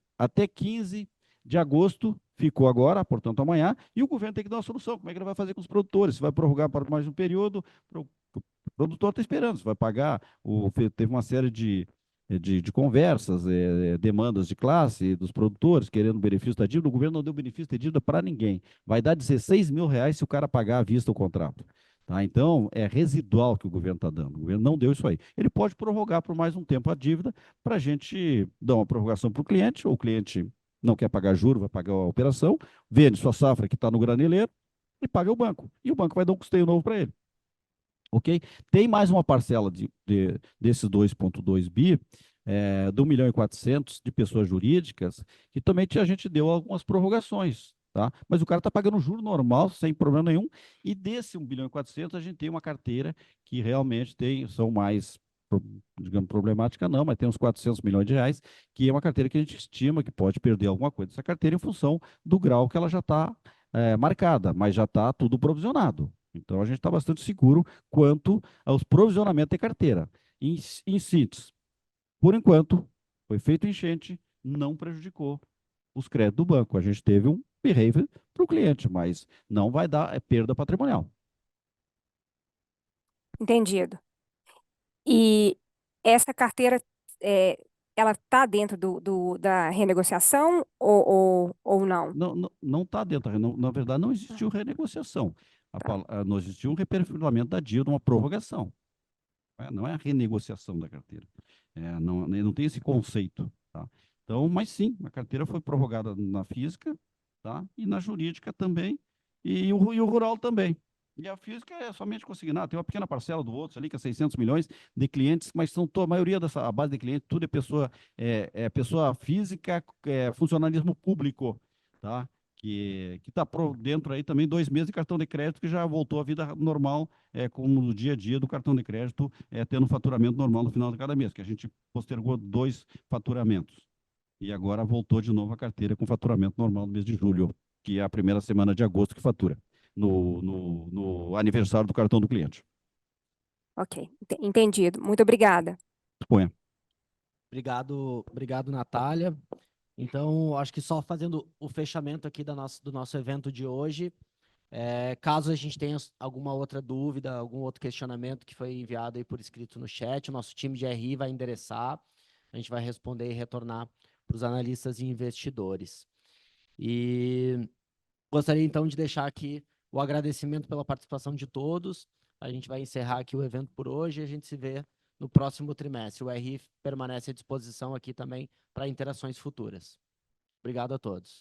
de agosto, ficou agora, portanto amanhã, e o governo tem que dar uma solução. Como é que ele vai fazer com os produtores? Se vai prorrogar para mais um período, o produtor está esperando, se vai pagar, teve uma série de conversas, demandas de classe dos produtores querendo benefício da dívida, o governo não deu benefício de dívida para ninguém. Vai dar 16 mil reais se o cara pagar à vista o contrato. Tá? Então, é residual que o governo está dando. O governo não deu isso aí. Ele pode prorrogar por mais um tempo a dívida para a gente dar uma prorrogação para o cliente, ou o cliente não quer pagar juro, vai pagar a operação, vende sua safra que está no graneleiro e paga o banco. E o banco vai dar um custeio novo para ele. Ok? Tem mais uma parcela desses 2,2 bi, de 1 milhão e 400 de pessoas jurídicas, que também a gente deu algumas prorrogações. Tá? Mas o cara está pagando juro normal, sem problema nenhum, e desse 1 bilhão e 400 a gente tem uma carteira que realmente são mais, digamos, problemática não, mas tem uns 400 milhões de reais, que é uma carteira que a gente estima que pode perder alguma coisa dessa carteira em função do grau que ela já está marcada, mas já está tudo provisionado. Então, a gente está bastante seguro quanto aos provisionamentos de carteira. Em síntese, por enquanto, foi feito enchente, não prejudicou os créditos do banco. A gente teve um behavior para o cliente, mas não vai dar perda patrimonial. Entendido. E essa carteira, ela está dentro da renegociação ou não? Não está dentro. Na verdade, não existiu renegociação. Não existiu um reperfilamento da dívida, uma prorrogação. Não é a renegociação da carteira. Não tem esse conceito. Tá? Então, mas sim, a carteira foi prorrogada na física, tá? E na jurídica também, e o rural também. E a física é somente consignada, tem uma pequena parcela do outro ali, que é 600 milhões de clientes, mas a maioria a base de clientes, tudo é pessoa física, funcionalismo público, tá? Que está dentro aí também 2 meses de cartão de crédito, que já voltou à vida normal, como no dia a dia do cartão de crédito, tendo faturamento normal no final de cada mês, que a gente postergou 2 faturamentos. E agora voltou de novo a carteira com faturamento normal no mês de julho, que é a primeira semana de agosto que fatura, no aniversário do cartão do cliente. Ok, entendido. Muito obrigada. Suponha. Obrigado, Natália. Então, acho que só fazendo o fechamento aqui do nosso evento de hoje, caso a gente tenha alguma outra dúvida, algum outro questionamento que foi enviado aí por escrito no chat, o nosso time de RI vai endereçar, a gente vai responder e retornar para os analistas e investidores. E gostaria, então, de deixar aqui o agradecimento pela participação de todos. A gente vai encerrar aqui o evento por hoje e a gente se vê no próximo trimestre. O RI permanece à disposição aqui também para interações futuras. Obrigado a todos.